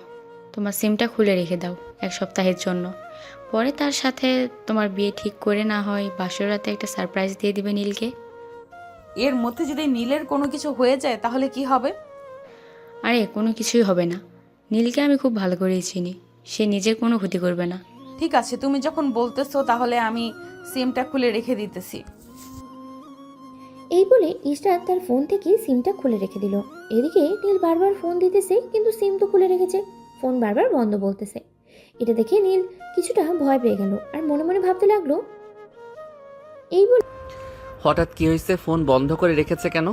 তোমার সিমটা খুলে রেখে দাও 1 সপ্তাহের জন্য। পরে তার সাথে তোমার বিয়ে ঠিক করে না হয় বাসর রাতে একটা সারপ্রাইজ দিয়ে দিবে নীলকে। এর মধ্যে যদি নীলের কোনো কিছু হয়ে যায় তাহলে কি হবে? আরে কোনো কিছুই হবে না, নীলকে আমি খুব ভালো করেই চিনি, সে নিজের কোনো ক্ষতি করবে না। ঠিক আছে, তুমি যখন বলতেছো তাহলে আমি সিমটা খুলে রেখে দিতেছি। এই বলে ইসরাত তার ফোন থেকে সিমটা খুলে রেখে দিল। এদিকে নীল বারবার ফোন দিতেছে, কিন্তু সিম তো খুলে রেখেছে, ফোন বারবার বন্ধ বলতেছে। এটা দেখে নীল কিছুটা ভয় পেয়ে গেল আর মনে মনে ভাবতে লাগলো, এই বলে হঠাৎ কি হয়েছে? ফোন বন্ধ করে রেখেছে কেন?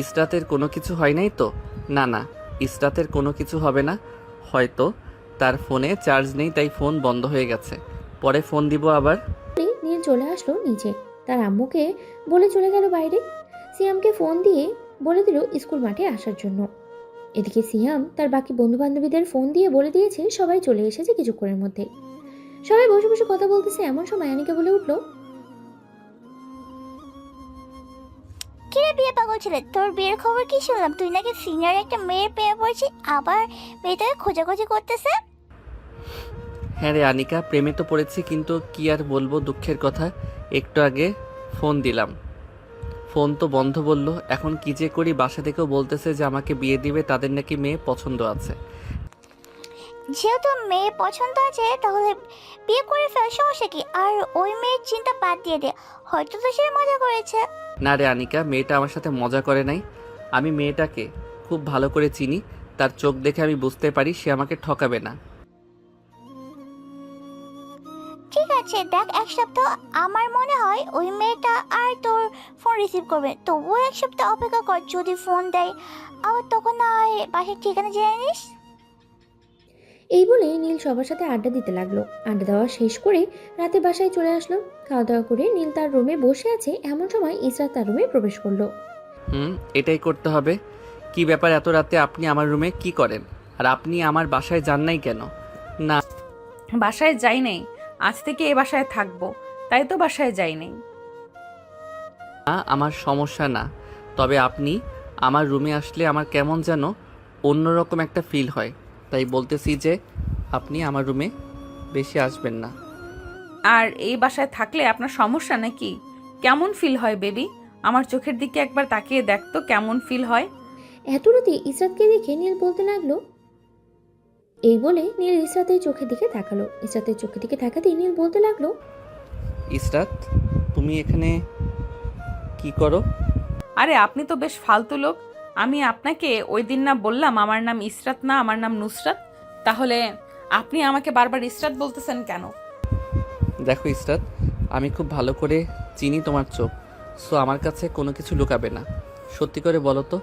ইসরাতের কোনো কিছু হয় নাই তো? না না, ইসরাতের কোনো কিছু হবে না। হয়তো তার ফোনে চার্জ নেই, তাই ফোন বন্ধ হয়ে গেছে। পরে ফোন দিব আবার। নীল চলে আসলো নিচে, তার আম্মুকে বলে চলে গেল বাইরে। সিয়ামকে ফোন দিয়ে বলে দিল স্কুল মাঠে আসার জন্য। এদিকে সিয়াম তার বাকি বন্ধু বান্ধবীদের ফোন দিয়ে বলে দিয়েছে সবাই চলে এসেছে কিছুক্ষণের মধ্যে। সবাই বসে বসে কথা বলতেছে, এমন সময় আনিকা বলে উঠলো, কিরে বিয়ে পাগল ছেলে, তোর বিয়ের খবর কি শুনলাম? তুই নাকি সিনিয়র একটা মেয়ের প্রেমে পড়েছিস, আবার মেয়েটাকে খোঁজাখুঁজি করতেছে। হ্যাঁ রে আনিকা, প্রেমে তো পড়েছি, কিন্তু কি আর বলবো দুঃখের কথা। একটু আগে ফোন দিলাম, ফোন তো বন্ধ বলল। এখন কি যে করি, বাসা থেকেও বলতেছে যে আমাকে বিয়ে দিবে, তাদের নাকি মেয়ে পছন্দ আছে। যেহেতু মেয়ে পছন্দ আছে তাহলে বিয়ে করে ফেল, সমস্যা কি? আর ওই মেয়ের চিন্তা বাদ দিয়ে দে, হয়তো তো সে মজা করেছে। না রে আনিকা, মেয়েটা আমার সাথে মজা করে নাই। আমি মেয়েটাকে খুব ভালো করে চিনি, তার চোখ দেখে আমি বুঝতে পারি সে আমাকে ঠকাবে না। ঠিক আছে দেখ, 1 সপ্তাহ আমার মনে হয় ওই মেয়েটা আর তোর ফোন রিসিভ করবে। তবুও 1 সপ্তাহ অপেক্ষা কর, যদি ফোন দেয় আবার তখন না হয় বাসার ঠিকানা জেনে নিস। এই বলে নীল সবার সাথে আড্ডা দিতে লাগলো। আড্ডা দেওয়া শেষ করে রাতে বাসায় চলে আসলো। খাওয়া দাওয়া করে নীল তার রুমে বসে আছে, এমন সময় ইসরাত তার রুমে প্রবেশ করলো। এটাই করতে হবে। কি ব্যাপার, এত রাতে আপনি আমার রুমে কি করেন? আর আপনি আমার বাসায় যান নাই কেন? না বাসায় যাই নাই, আজ থেকে এ বাসায় থাকবো, তাই তো বাসায় যাই নাই। না, আমার সমস্যা না, তবে আপনি আমার রুমে আসলে আমার কেমন যেন অন্যরকম একটা ফিল হয়, তাই বলতেছি যে আপনি আমার রুমে বেশি আসবেন না। আর এই বাসায় থাকলে আপনার সমস্যা নাকি? কেমন ফিল হয় বেবি? আমার চোখের দিকে একবার তাকিয়ে দেখ তো কেমন ফিল হয়। এত রাতে ইসরাতকে দেখে নীল বলতে লাগলো। এই বলে নীল ইসরাতের চোখের দিকে তাকালো। ইসরাতের চোখের দিকে তাকাতেই নীল বলতে লাগলো, ইসরাত, তুমি এখানে কি করো? আরে আপনি তো বেশ ফালতু লোক। আমি আপনাকে ওই দিন না বললাম আমার নাম ইসরাত না, আমার নাম নুসরাত? তাহলে আপনি আমাকে বারবার ইসরাত বলতেছেন কেন? দেখো ইসরাত, আমি খুব ভালো করে চিনি তোমার চোখ, সো আমার কাছে কোনো কিছু লুকাবে না। সত্যি করে বলো তো,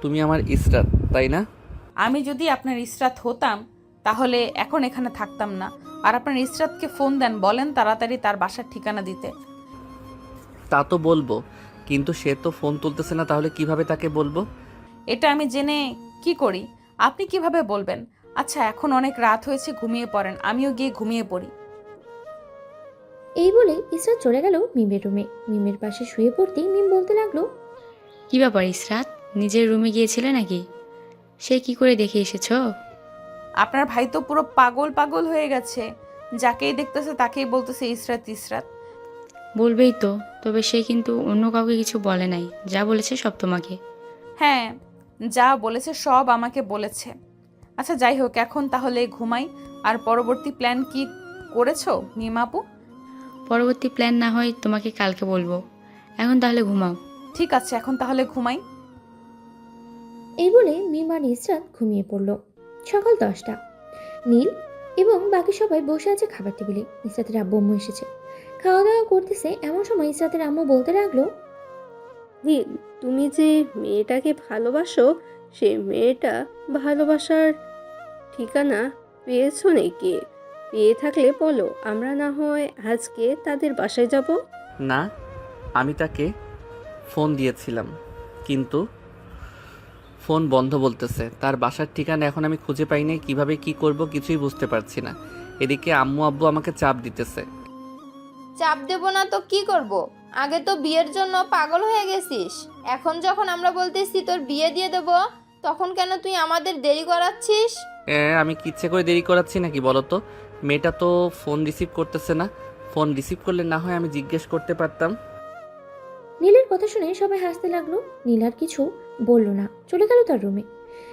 তুমি আমার ইসরাত, তাই না? আমি যদি আপনার ইসরাত হতাম তাহলে এখন এখানে থাকতাম না। আর আপনার ইসরাতকে ফোন দেন, বলেন তাড়াতাড়ি তার বাসার ঠিকানা দিতে। তা তো বলবো, কিন্তু সে তো ফোন তুলতেছে না, তাহলে কিভাবে তাকে বলবো? এটা আমি জেনে কি করি? আপনি কিভাবে বলবেন? আচ্ছা এখন অনেক রাত হয়েছে, ঘুমিয়ে পড়েন, আমিও গিয়ে ঘুমিয়ে পড়ি। এই বলে ইসরাত চলে গেল মিমের রুমে। মিমের পাশে শুয়ে পড়তেই মিম বলতে লাগলো, কি ব্যাপার ইসরাত, নিজের রুমে গিয়েছিলে নাকি? সে কি করে দেখে এসেছো? আপনার ভাই তো পুরো পাগল পাগল হয়ে গেছে, যাকেই দেখতেছে তাকেই বলতেছে ইসরাত ইসরাত। বলবেই তো, তবে সে কিন্তু অন্য কাউকে কিছু বলে নাই, যা বলেছে সব তোমাকে। হ্যাঁ, যা বলেছে সব আমাকে বলেছে। আচ্ছা যাই হোক, এখন তাহলে ঘুমাই। আর পরবর্তী প্ল্যান কি করেছো মিমাপু? পরবর্তী প্ল্যান না হয় তোমাকে কালকে বলবো, এখন তাহলে ঘুমাও। ঠিক আছে, এখন তাহলে ঘুমাই। এই বলে মিম আর ইসরাত ঘুমিয়ে পড়ল। সকাল 10টা। নীল এবং বাকি সবাই বসে আছে খাবার টেবিলে। ইসরাতের আব্বু আম্মু এসেছে, খাওয়া দাওয়া করতেছে। এমন সময় ইসরাতের আম্মু বলতে লাগলো, নীল, তুমি যে মেয়েটাকে ভালোবাসো, সে মেয়েটা ভালোবাসার ঠিকানা পেয়েছো নাকি? পেয়ে থাকলে বলো, আমরা না হয় আজকে তাদের বাসায় যাব। না, আমি তাকে ফোন দিয়েছিলাম, কিন্তু ফোন বন্ধ বলতেছে। তার বাসার ঠিকানা এখন আমি খুঁজে পাই নাই, কীভাবে কি করব কিছুই বুঝতে পারছি না। এদিকে আম্মু আব্বু আমাকে চাপ দিতেছে। চাপ দেবো না তো কি করব? আগে তো বিয়ের জন্য পাগল হয়ে গেছিস, এখন যখন আমরা বলতেছি তোর বিয়ে দিয়ে দেবো, তখন কেন তুই আমাদের দেরি করাচ্ছিস? আমি কি ইচ্ছে করে দেরি করাচ্ছি নাকি বলো তো? মেয়েটা তো ফোন রিসিভ করতেছে না। ফোন রিসিভ করলে না হয় আমি জিজ্ঞেস করতে পারতাম। নীলের কথা শুনে সবাই হাসতে লাগলো। নীল আর কিছু বলল না, চলে গেল তার রুমে।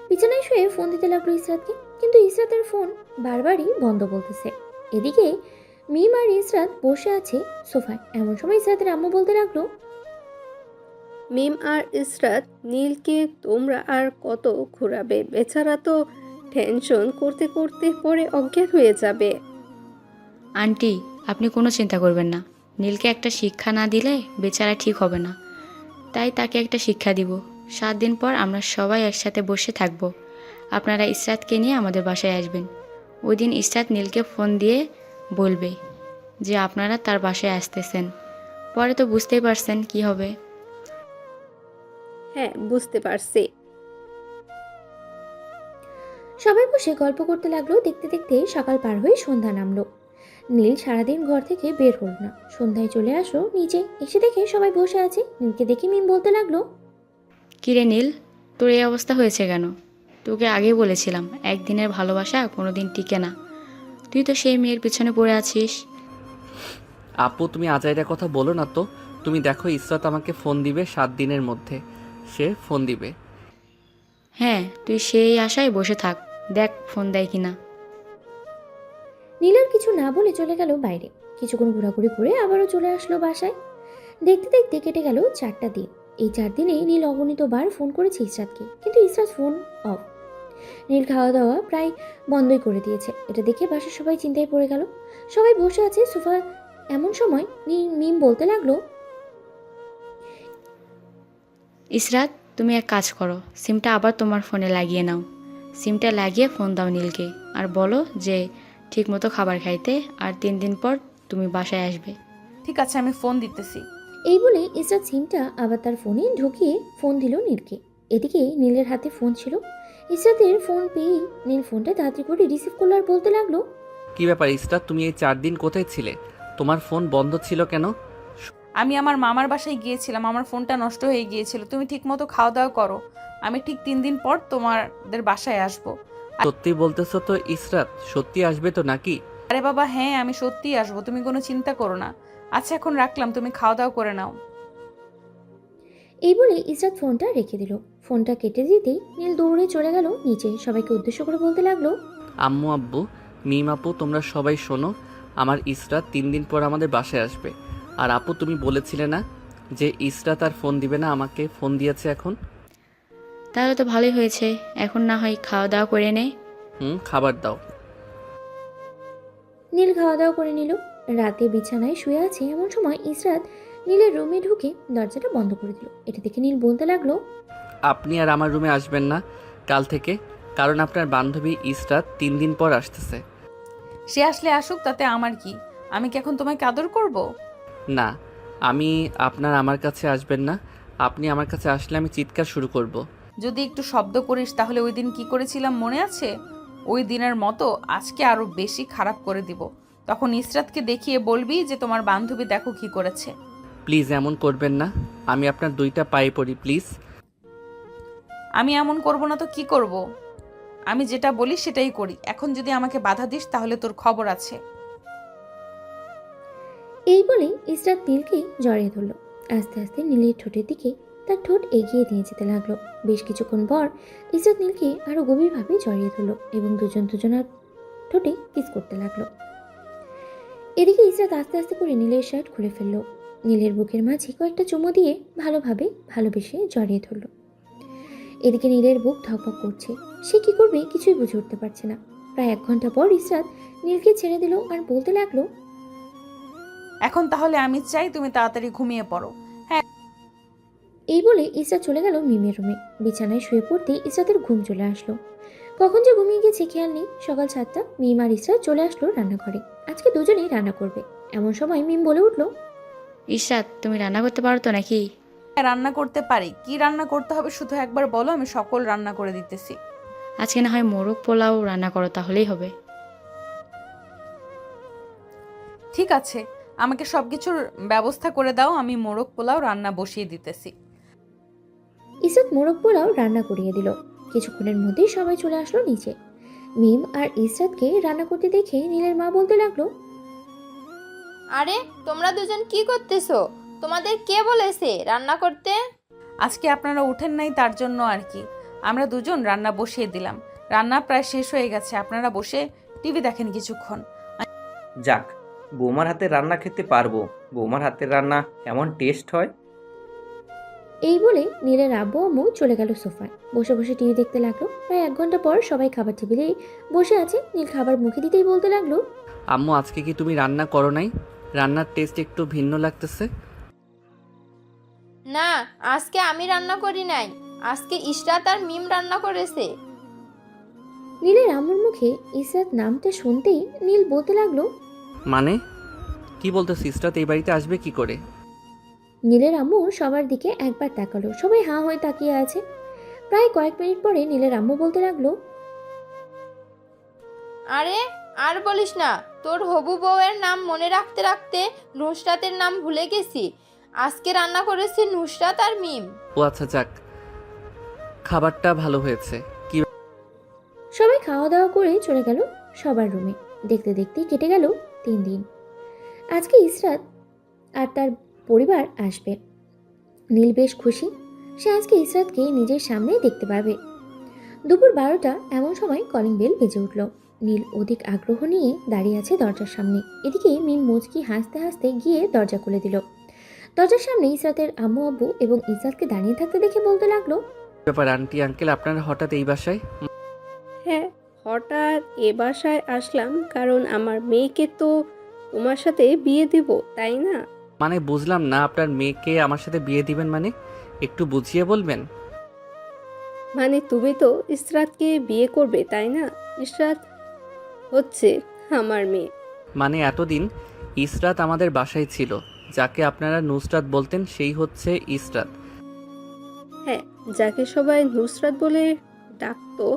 বিছানায় শুয়ে ফোন দিতে লাগলো ইসরাতকে, কিন্তু ইসরাতের ফোন বারবারই বন্ধ বলতেছে। এদিকে মিম আর ইসরাত বসে আছে সোফায়। এমন সময় ইসরাতের আম্মু বলতে লাগলো, মিম আর ইসরাত, নীলকে তোমরা আর কত ঘোরাবে? বেচারা তো টেনশন করতে করতে পরে অজ্ঞান হয়ে যাবে। আন্টি, আপনি কোনো চিন্তা করবেন না। নীলকে একটা শিক্ষা না দিলে বেচারা ঠিক হবে না, তাই তাকে একটা শিক্ষা দিব। 7 দিন পর আমরা সবাই একসাথে বসে থাকব। আপনারা ইসরাতকে নিয়ে আমাদের বাসায় আসবেন। ওই দিন ইসরাত নীলকে ফোন দিয়ে বলবে যে আপনারা তার বাসায় আসতেছেন। পরে তো বুঝতেই পারছেন কি হবে। হ্যাঁ, বুঝতে পারছি। সবাই বসে গল্প করতে লাগলো। দেখতে দেখতে সকাল পার হয়ে সন্ধ্যা নামলো। নীল সারাদিন ঘর থেকে বের হল না। সন্ধ্যায় চলে আসলো নিচে। এসে দেখে সবাই বসে আছে। নীলকে দেখে মিম বলতে লাগলো, কিরে নীল, তোর এই অবস্থা হয়েছে কেন? তোকে আগেই বলেছিলাম একদিনের ভালোবাসা কোনো দিন টিকে না। তুই তো সেই মেয়ের পিছনে পড়ে আছিস। আপু তুমি আজাইরা কথা বলো না তো। তুমি দেখো ইসরাত আমাকে ফোন দিবে 7 দিনের মধ্যে, সে ফোন দিবে। হ্যাঁ, তুই সেই আশায় বসে থাক, দেখ ফোন দেয় কিনা। নীল আর কিছু না বলে চলে গেল বাইরে। কিছুক্ষণ ঘোরাঘুরি করে আবারও চলে আসলো বাসায়। দেখতে দেখতে কেটে গেল 4টা দিন। এই 4 দিনে নীল অগণিতবার ফোন করেছে ইসরাতকে, কিন্তু ইসরাত ফোন অফ। নীল খাওয়া দাওয়া প্রায় বন্ধই করে দিয়েছে। এটা দেখে বাসার সবাই চিন্তায় পড়ে গেল। সবাই বসে আছে সোফা। এমন সময় মিম বলতে লাগলো, ইসরাত, তুমি এক কাজ করো, সিমটা আবার তোমার ফোনে লাগিয়ে নাও। সিমটা লাগিয়ে ফোন দাও নীলকে, আর বলো যে ঠিকমতো খাবার খাইতে, আর 3 দিন পর তুমি বাসায় আসবে। ঠিক আছে, আমি ফোন দিতেছি। এই বলে ইসরাত সিমটা আবার তার ফোনে ঢুকিয়ে ফোন দিল নীলকে। এদিকে নীলের হাতে ফোন ছিল। ইসরাতের ফোন পেয়েই নীল ফোনটা তাড়াতাড়ি করে রিসিভ করলো আর বলতে লাগলো, কি ব্যাপার ইসরাত, তুমি এই 4 দিন কোথায় ছিলে? তোমার ফোন বন্ধ ছিল কেন? আমি আমার মামার বাসায় গিয়েছিলাম, আমার ফোনটা নষ্ট হয়ে গিয়েছিল। তুমি ঠিকমতো খাওয়া দাওয়া করো, আমি ঠিক 3 দিন পর তোমাদের বাসায় আসবো। সত্যি বলতেছো তো ইসরাত? সত্যি আসবে তো নাকি? আরে বাবা হ্যাঁ, আমি সত্যিই আসবো, তুমি কোনো চিন্তা করো না। আচ্ছা এখন রাখলাম, তুমি খাওয়া দাওয়া করে নাও। এই বলে ইসরাত ফোনটা রেখে দিল। ফোনটা কেটে দিতেই নীল দৌড়ে চলে গেল নিচে। সবাইকে উদ্দেশ্য করে বলতে লাগলো, আম্মু আব্বু মিম আপু তোমরা সবাই শোনো, আমার ইসরাত 3 দিন পর আমাদের বাসায় আসবে। আর আপু তুমি বলেছিলে না যে ইসরাত আর ফোন দিবে না, আমাকে ফোন দিয়েছে এখন। তাহলে তো ভালোই হয়েছে, এখন না হয় খাওয়া দাওয়া করে নে। খাবার দাও। নীল খাওয়া দাওয়া করে নিল। রাতে বিছানায় শুয়ে আছে। এমন সময় ইসরাত নীলের রুমে ঢুকে দরজাটা বন্ধ করে দিল। এটা দেখে নীল বলতে লাগলো, আপনি আর আমার রুমে আসবেন না কাল থেকে, কারণ আপনার বান্ধবী ইসরাত 3 দিন পর আসতেছে। সে আসলে আসুক, তাতে আমার কি? আমি কি এখন তোমাকে আদর করব? না, আমার কাছে আসবেন না। আপনি আমার কাছে আসলে আমি চিৎকার শুরু করব। যদি একটু শব্দ করিস তাহলে ওই দিন কি করেছিলাম মনে আছে? ওই দিনের মতো আজকে আরো বেশি খারাপ করে দিব। তখন ইসরাতকে দেখিয়ে বলবি যে তোমার বান্ধবী দেখো কি করেছে। প্লিজ এমন করবেন না, আমি আপনার 2টা পায়ে পড়ি প্লিজ। আমি এমন করব না তো কি করব? আমি যেটা বলি সেটাই করি। এখন যদি আমাকে বাধা দিস তাহলে তোর খবর আছে। এই বলে ইসরাত নীলকে জড়িয়ে ধরলো। আস্তে আস্তে নীলের ঠোঁটের দিকে তার ঠোঁট এগিয়ে নিয়ে যেতে লাগলো। বেশ কিছুক্ষণ পর ইসরাত নীলকে আরো গভীরভাবে জড়িয়ে ধরলো এবং দুজনার ঠোঁটে কিস করতে লাগলো। এদিকে ইসরাত আস্তে আস্তে করে নীলের শার্ট খুলে ফেললো। নীলের বুকের মাঝে কয়েকটা চুমো দিয়ে ভালোবেসে জড়িয়ে ধরলো। এদিকে নীলের বুক ধকধক করছে। সে কি করবে কিছুই বুঝে উঠতে পারছে না। প্রায় 1 ঘন্টা পর ইসরাত নীলকে ছেড়ে দিল আর বলতে লাগলো, এখন তাহলে আমি চাই তুমি তাড়াতাড়ি ঘুমিয়ে পড়ো। এই বলে ইসরাত চলে গেল মিমের রুমে। বিছানায় শুয়ে পড়তেই ইসরাতের ঘুম চলে আসলো। কখন যে ঘুমিয়ে গেছে খেয়াল নেই। সকাল 7টা মিম আর ইসরাত চলে আসলো রান্নাঘরে। আজকে দুজনেই রান্না করবে। এমন সময় মিম বলে উঠলো, ঈশাদ, তুমি রান্না করতে পারো তো নাকি? হ্যাঁ, রান্না করতে পারি। কি রান্না করতে হবে শুধু একবার বলো, আমি সকল রান্না করে দিতেছি। আজকে না হয় মোরগ পোলাও রান্না করো, তাহলেই হবে। ঠিক আছে, আমাকে সব কিছুর ব্যবস্থা করে দাও, আমি মোরগ পোলাও রান্না বসিয়ে দিতেছি। ইসরাত মোরগ পোলাও রান্না করিয়ে দিল। কিছুক্ষণের মধ্যেই সবাই চলে আসলো নিচে। মিম আর ইসরাতকে রান্না করতে দেখে নীলের মা বলতে লাগলো, আরে তোমরা দুজন কি করতেছো? তোমাদের কে বলেছে রান্না করতে? আজকে আপনারা উঠেন নাই তার জন্য আর কি। আমরা দুজন রান্না বসিয়ে দিলাম। রান্না প্রায় শেষ হয়ে গেছে, আপনারা বসে টিভি দেখেন কিছুক্ষণ। যাক, বৌমার হাতের রান্না খেতে পারবো। বৌমার হাতের রান্না কেমন টেস্ট হয়। এই বলে নীলের আব্বু আম্মু চলে গেল সোফায়। বসে বসে টিভি দেখতে লাগলো। প্রায় 1 ঘন্টা পর সবাই খাবার টেবিলে বসে আছে। নীল খাবার মুখে দিতেই বলতে লাগলো, আম্মু আজকে কি তুমি রান্না করো নাই? রান্নার টেস্ট একটু ভিন্ন লাগতেছে। না, আজকে আমি রান্না করি নাই। আজকে ইসরাত আর মিম রান্না করেছে। নীলের আম্মুর মুখে ইসরাত নামটা শুনতেই নীল বলতে লাগলো, মানে কি বলতে সিস্টার এই বাড়িতে আসবে কি করে? নীলের আম্মু সবার দিকে একবার তাকালো। সবাই হাঁ হয়ে তাকিয়ে আছে। প্রায় কয়েক মিনিট পরে নীলের আম্মু বলতে লাগলো, আরে আর বলিস না, তোর হবু বউয়ের নাম মনে রাখতে রাখতে নুসরাতের নাম ভুলে গেছি। আজকে রান্না করেছি নুসরাত আর মিম। ও আচ্ছা, যাক, খাবারটা ভালো হয়েছে। কি সবাই খাওয়া দাওয়া করে চলে গেল সবার রুমে। দেখতে দেখতে কেটে গেল 3 দিন। আজকে ইসরাত আর তার পরিবার আসবে। নীল বেশ খুশি। সে আজকে ইসরাতকে নিজের সামনে দেখতে পারবে। দুপুর 12টা এমন সময় কলিং বেল বেজে উঠল। নীল অধিক আগ্রহ নিয়ে দাঁড়িয়ে আছে দরজার সামনে। এদিকে মিম মুচকি হাসতে হাসতে গিয়ে দরজা খুলে দিল। দরজার সামনে ইসরাতের আম্মু আব্বু এবং ইসরাতকে দাঁড়িয়ে থাকতে দেখে বলতে লাগলো, ব্যাপার আন্টি আঙ্কেল, আপনারা হঠাৎ এই বাসায়? হ্যাঁ, হঠাৎ এ বাসায় আসলাম কারণ আমার মেয়েকে তো তোমার সাথে বিয়ে দেব, তাই না? মানে বুঝলাম না, আপনার মেয়েকে আমার সাথে বিয়ে দিবেন মানে? একটু বুঝিয়ে বলবেন। মানে তুমি তো ইসরাতকে বিয়ে করবে, তাই না? ইসরাত হচ্ছে আমার মেয়ে। মানে এতদিন ইসরাত আমাদের বাসায় ছিল। যাকে আপনারা নুসরাত বলতেন সেই হচ্ছে ইসরাত। হ্যাঁ, যাকে সবাই নুসরাত বলে ডাকতো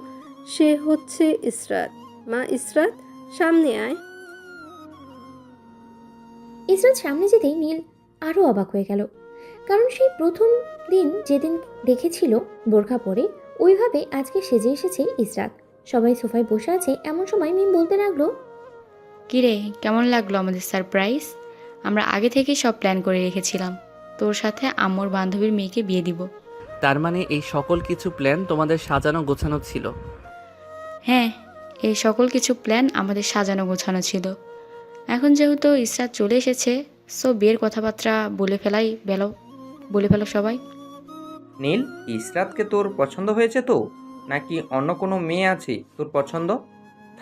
সে হচ্ছে ইসরাত। মা ইসরাত, সামনে আয়। ইসরাত সামনে যেতেই নীল আরও অবাক হয়ে গেল। কারণ সেই প্রথম দিন যেদিন দেখেছিল বোরখা পরে, ওইভাবে আজকে সেজে এসেছে ইসরাত। সবাই সোফায় বসে আছে। এমন সময় মিম বলতে লাগলো, কিরে, কেমন লাগলো আমাদের সারপ্রাইজ? আমরা আগে থেকেই সব প্ল্যান করে রেখেছিলাম। তোর সাথে আম্মুর বান্ধবীর মেয়েকে বিয়ে দিব। তার মানে এই সকল কিছু প্ল্যান তোমাদের সাজানো গোছানো ছিল? হ্যাঁ, এই সকল কিছু প্ল্যান আমাদের সাজানো গোছানো ছিল। এখন যেহেতু ইসরাত চলে এসেছে, সো বিয়ের কথাবার্তা বলে ফেলো সবাই। নীল, ইসরাতকে তোর পছন্দ হয়েছে তো, নাকি অন্য কোনো মেয়ে আছে তোর পছন্দ?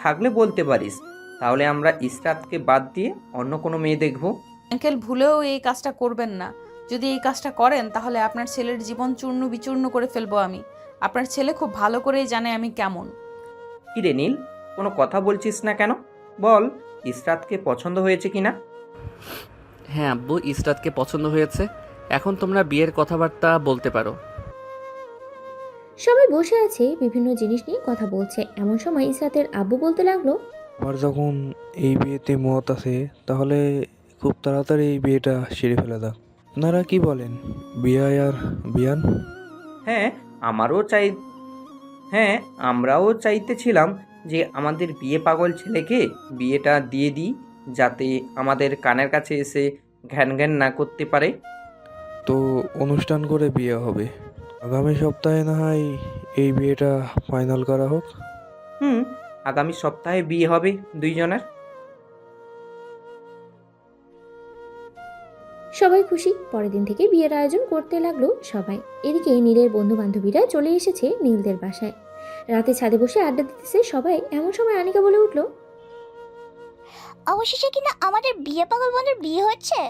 থাকলে বলতে পারিস, তাহলে আমরা ইসরাতকে বাদ দিয়ে অন্য কোনো মেয়ে দেখব। আঙ্কেল, ভুলেও এই কাজটা করবেন না। যদি এই কাজটা করেন তাহলে আপনার ছেলের জীবন চূর্ণ বিচূর্ণ করে ফেলবো আমি। আপনার ছেলে খুব ভালো করেই জানে আমি কেমন। কিরে নীল, কোনো কথা বলছিস না কেন? বল, ইসরাতকে পছন্দ হয়েছে কিনা? হ্যাঁ আব্বু, ইসরাতকে পছন্দ হয়েছে। এখন তোমরা বিয়ের কথাবার্তা বলতে পারো। সবাই বসে আছে, বিভিন্ন জিনিস নিয়ে কথা বলছে। এমন সময় ইসরাতের আব্বু বলতে লাগলো, আমার যখন এই বিয়েতে মত আছে তাহলে খুব তাড়াতাড়ি এই বিয়েটা সেরে ফেলে দাও। আপনারা কি বলেন, বিয়া আর বিয়ান? হ্যাঁ, আমরাও চাইতেছিলাম যে আমাদের বিয়ে পাগল ছেলেকে বিয়েটা দিয়ে দিই, যাতে আমাদের কানের কাছে এসে ঘ্যান ঘ্যান না করতে পারে। তো অনুষ্ঠান করে বিয়ে হবে। আগামী সপ্তাহে না হয় এই বিয়েটা ফাইনাল করা হোক। আগামী সপ্তাহে বিয়ে হবে দুইজনের। সবাই খুশি। পরের দিন থেকে বিয়ের আয়োজন করতে লাগলো সবাই। এদিকে নীলের বন্ধু বান্ধবীরা চলে এসেছে নীলদের বাসায়। রাতে ছাদে বসে আড্ডা দিতেছে সবাই। এমন সময় আনিকা বলে উঠলো, অবশেষে কিনা আমাদের বিয়ে পাগল বন্ধুর বিয়ে হচ্ছে।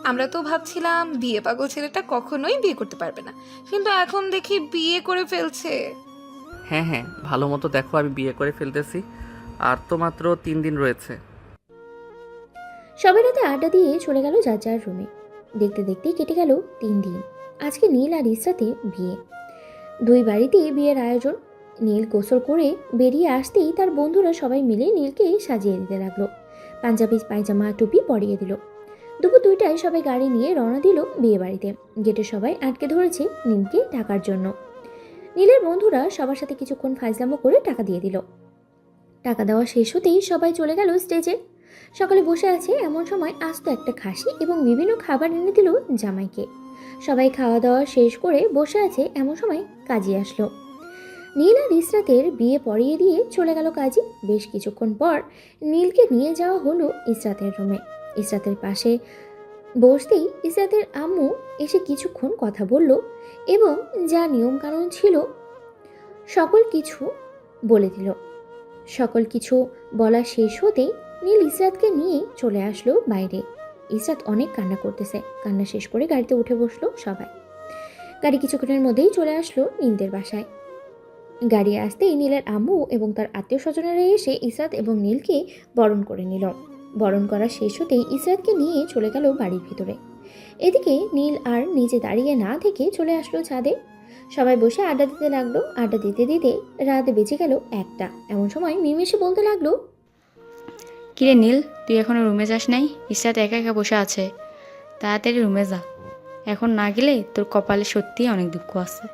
আমরা তো ভাবছিলাম বিয়ে পাগল ছেলেটা কখনোই বিয়ে করতে পারবে না, কিন্তু এখন দেখি বিয়ে করে ফেলছে। হ্যাঁ হ্যাঁ, ভালো মতো দেখো, আমি বিয়ে করে ফেলতেছি। আর তো মাত্র 3 দিন রয়েছে। সবাই রাতে আড্ডা দিয়ে চলে গেল যার যার রুমে। দেখতে দেখতে কেটে গেল 3 দিন। আজকে নীল আর ইসরাতে বিয়ে। দুই বাড়িতেই বিয়ের আয়োজন। নীল গোসল করে বেরিয়ে আসতেই তার বন্ধুরা সবাই মিলে নীলকে সাজিয়ে দিতে লাগলো। পাঞ্জাবি পায়জামা টুপি পরিয়ে দিল। দুপুর 2টায় সবাই গাড়ি নিয়ে রওনা দিল বিয়ে বাড়িতে। গেটে সবাই আটকে ধরেছে নীলকে টাকার জন্য। নীলের বন্ধুরা সবার সাথে কিছুক্ষণ ফাজলামো করে টাকা দিয়ে দিল। টাকা দেওয়া শেষ হতেই সবাই চলে গেল স্টেজে। সকালে বসে আছে এমন সময় আস্ত একটা খাসি এবং বিভিন্ন খাবার এনে দিল জামাইকে। সবাই খাওয়া দাওয়া শেষ করে বসে আছে এমন সময় কাজী আসলো। নীল আর ইসরাতের বিয়ে পড়িয়ে দিয়ে চলে গেল কাজী। বেশ কিছুক্ষণ পর নীলকে নিয়ে যাওয়া হলো ইসরাতের রুমে। ইসরাতের পাশে বসতেই ইসরাতের আম্মু এসে কিছুক্ষণ কথা বলল এবং যা নিয়মকানুন ছিল সকল কিছু বলে দিল। সকল কিছু বলা শেষ হতেই নীল ইসরাতকে নিয়ে চলে আসলো বাইরে। ইসরাত অনেক কান্না করতেছে। কান্না শেষ করে গাড়িতে উঠে বসলো সবাই। গাড়ি কিছুক্ষণের মধ্যেই চলে আসলো নীলদের বাসায়। গাড়ি আসতেই নীলের আম্মু এবং তার আত্মীয় স্বজনেরা এসে ইসরাত এবং নীলকে বরণ করে নিল। বরণ করা শেষ হতেই ইসরাতকে নিয়ে চলে গেল বাড়ির ভিতরে। এদিকে নীল আর নিজে দাঁড়িয়ে না থেকে চলে আসলো ছাদে। সবাই বসে আড্ডা দিতে লাগলো। আড্ডা দিতে দিতে রাত বেজে গেল 1টা। এমন সময় মিম এসে বলতে লাগলো, কিরে নীল, তুই এখনো রুমে যাস নাই? ইসরাত একা একা বসে আছে, তাড়াতাড়ি রুমে যা। এখন না গেলে তোর কপালে সত্যিই অনেক দুঃখ আছে।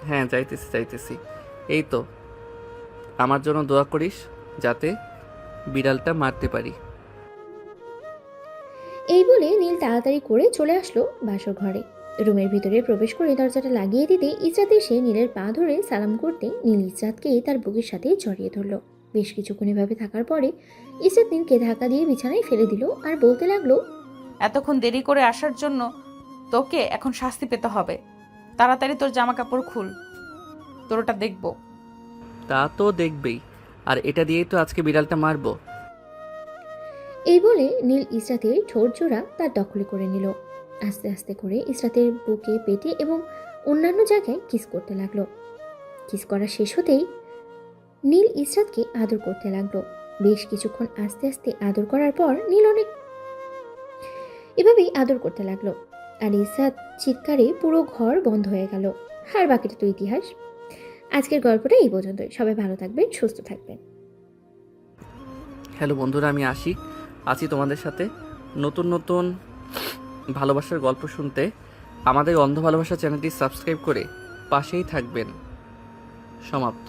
হ্যাঁ, যাইতেছি। এই তো, আমার জন্য দোয়া করিস যাতে বিড়ালটা মারতে পারি। এই বলে নীল তাড়াতাড়ি করে চলে আসলো বাসর ঘরে। রুমের ভিতরে প্রবেশ করে দরজাটা লাগিয়ে দিতে ইসরাত এসে নীলের পা ধরে সালাম করতে নীল ইসরাতকে তার বুকের সাথে জড়িয়ে ধরলো। বেশ কিছুক্ষণ এভাবে থাকার পরে ইসরাত নীলকে ধাক্কা দিয়ে বিছানায় ফেলে দিল আর বলতে লাগলো, এতক্ষণ দেরি করে আসার জন্য তোকে এখন শাস্তি পেতে হবে। তাড়াতাড়ি তোর জামা কাপড় খুল, তোর ওটা দেখবো। তা তো দেখবেই, আর এটা দিয়েই তো আজকে বিড়ালটা মারবো। এই বলে নীল ইসরাতের ঠোঁট জোড়া তার দখলে করে নিল। আস্তে আস্তে করে ইসরাতের বুকে, পেটে এবং অন্যান্য জায়গায় কিস করতে লাগলো। কিস করা শেষ হতেই নীল ইসরাতকে আদর করতে লাগলো। বেশ কিছুক্ষণ আস্তে আস্তে আদর করার পর নীল অনেক এভাবেই আদর করতে লাগলো। আর ইসরাত চিৎকারে পুরো ঘর বন্ধ হয়ে গেল। আর বাকিটা তো ইতিহাস। আজকের গল্পটা এই পর্যন্তই। সবাই ভালো থাকবেন, সুস্থ থাকবেন। হ্যালো বন্ধুরা, আমি আছি তোমাদের সাথে নতুন নতুন ভালোবাসার গল্প শুনতে। আমাদের অন্ধ ভালোবাসা চ্যানেলটি সাবস্ক্রাইব করে পাশেই থাকবেন। সমাপ্ত।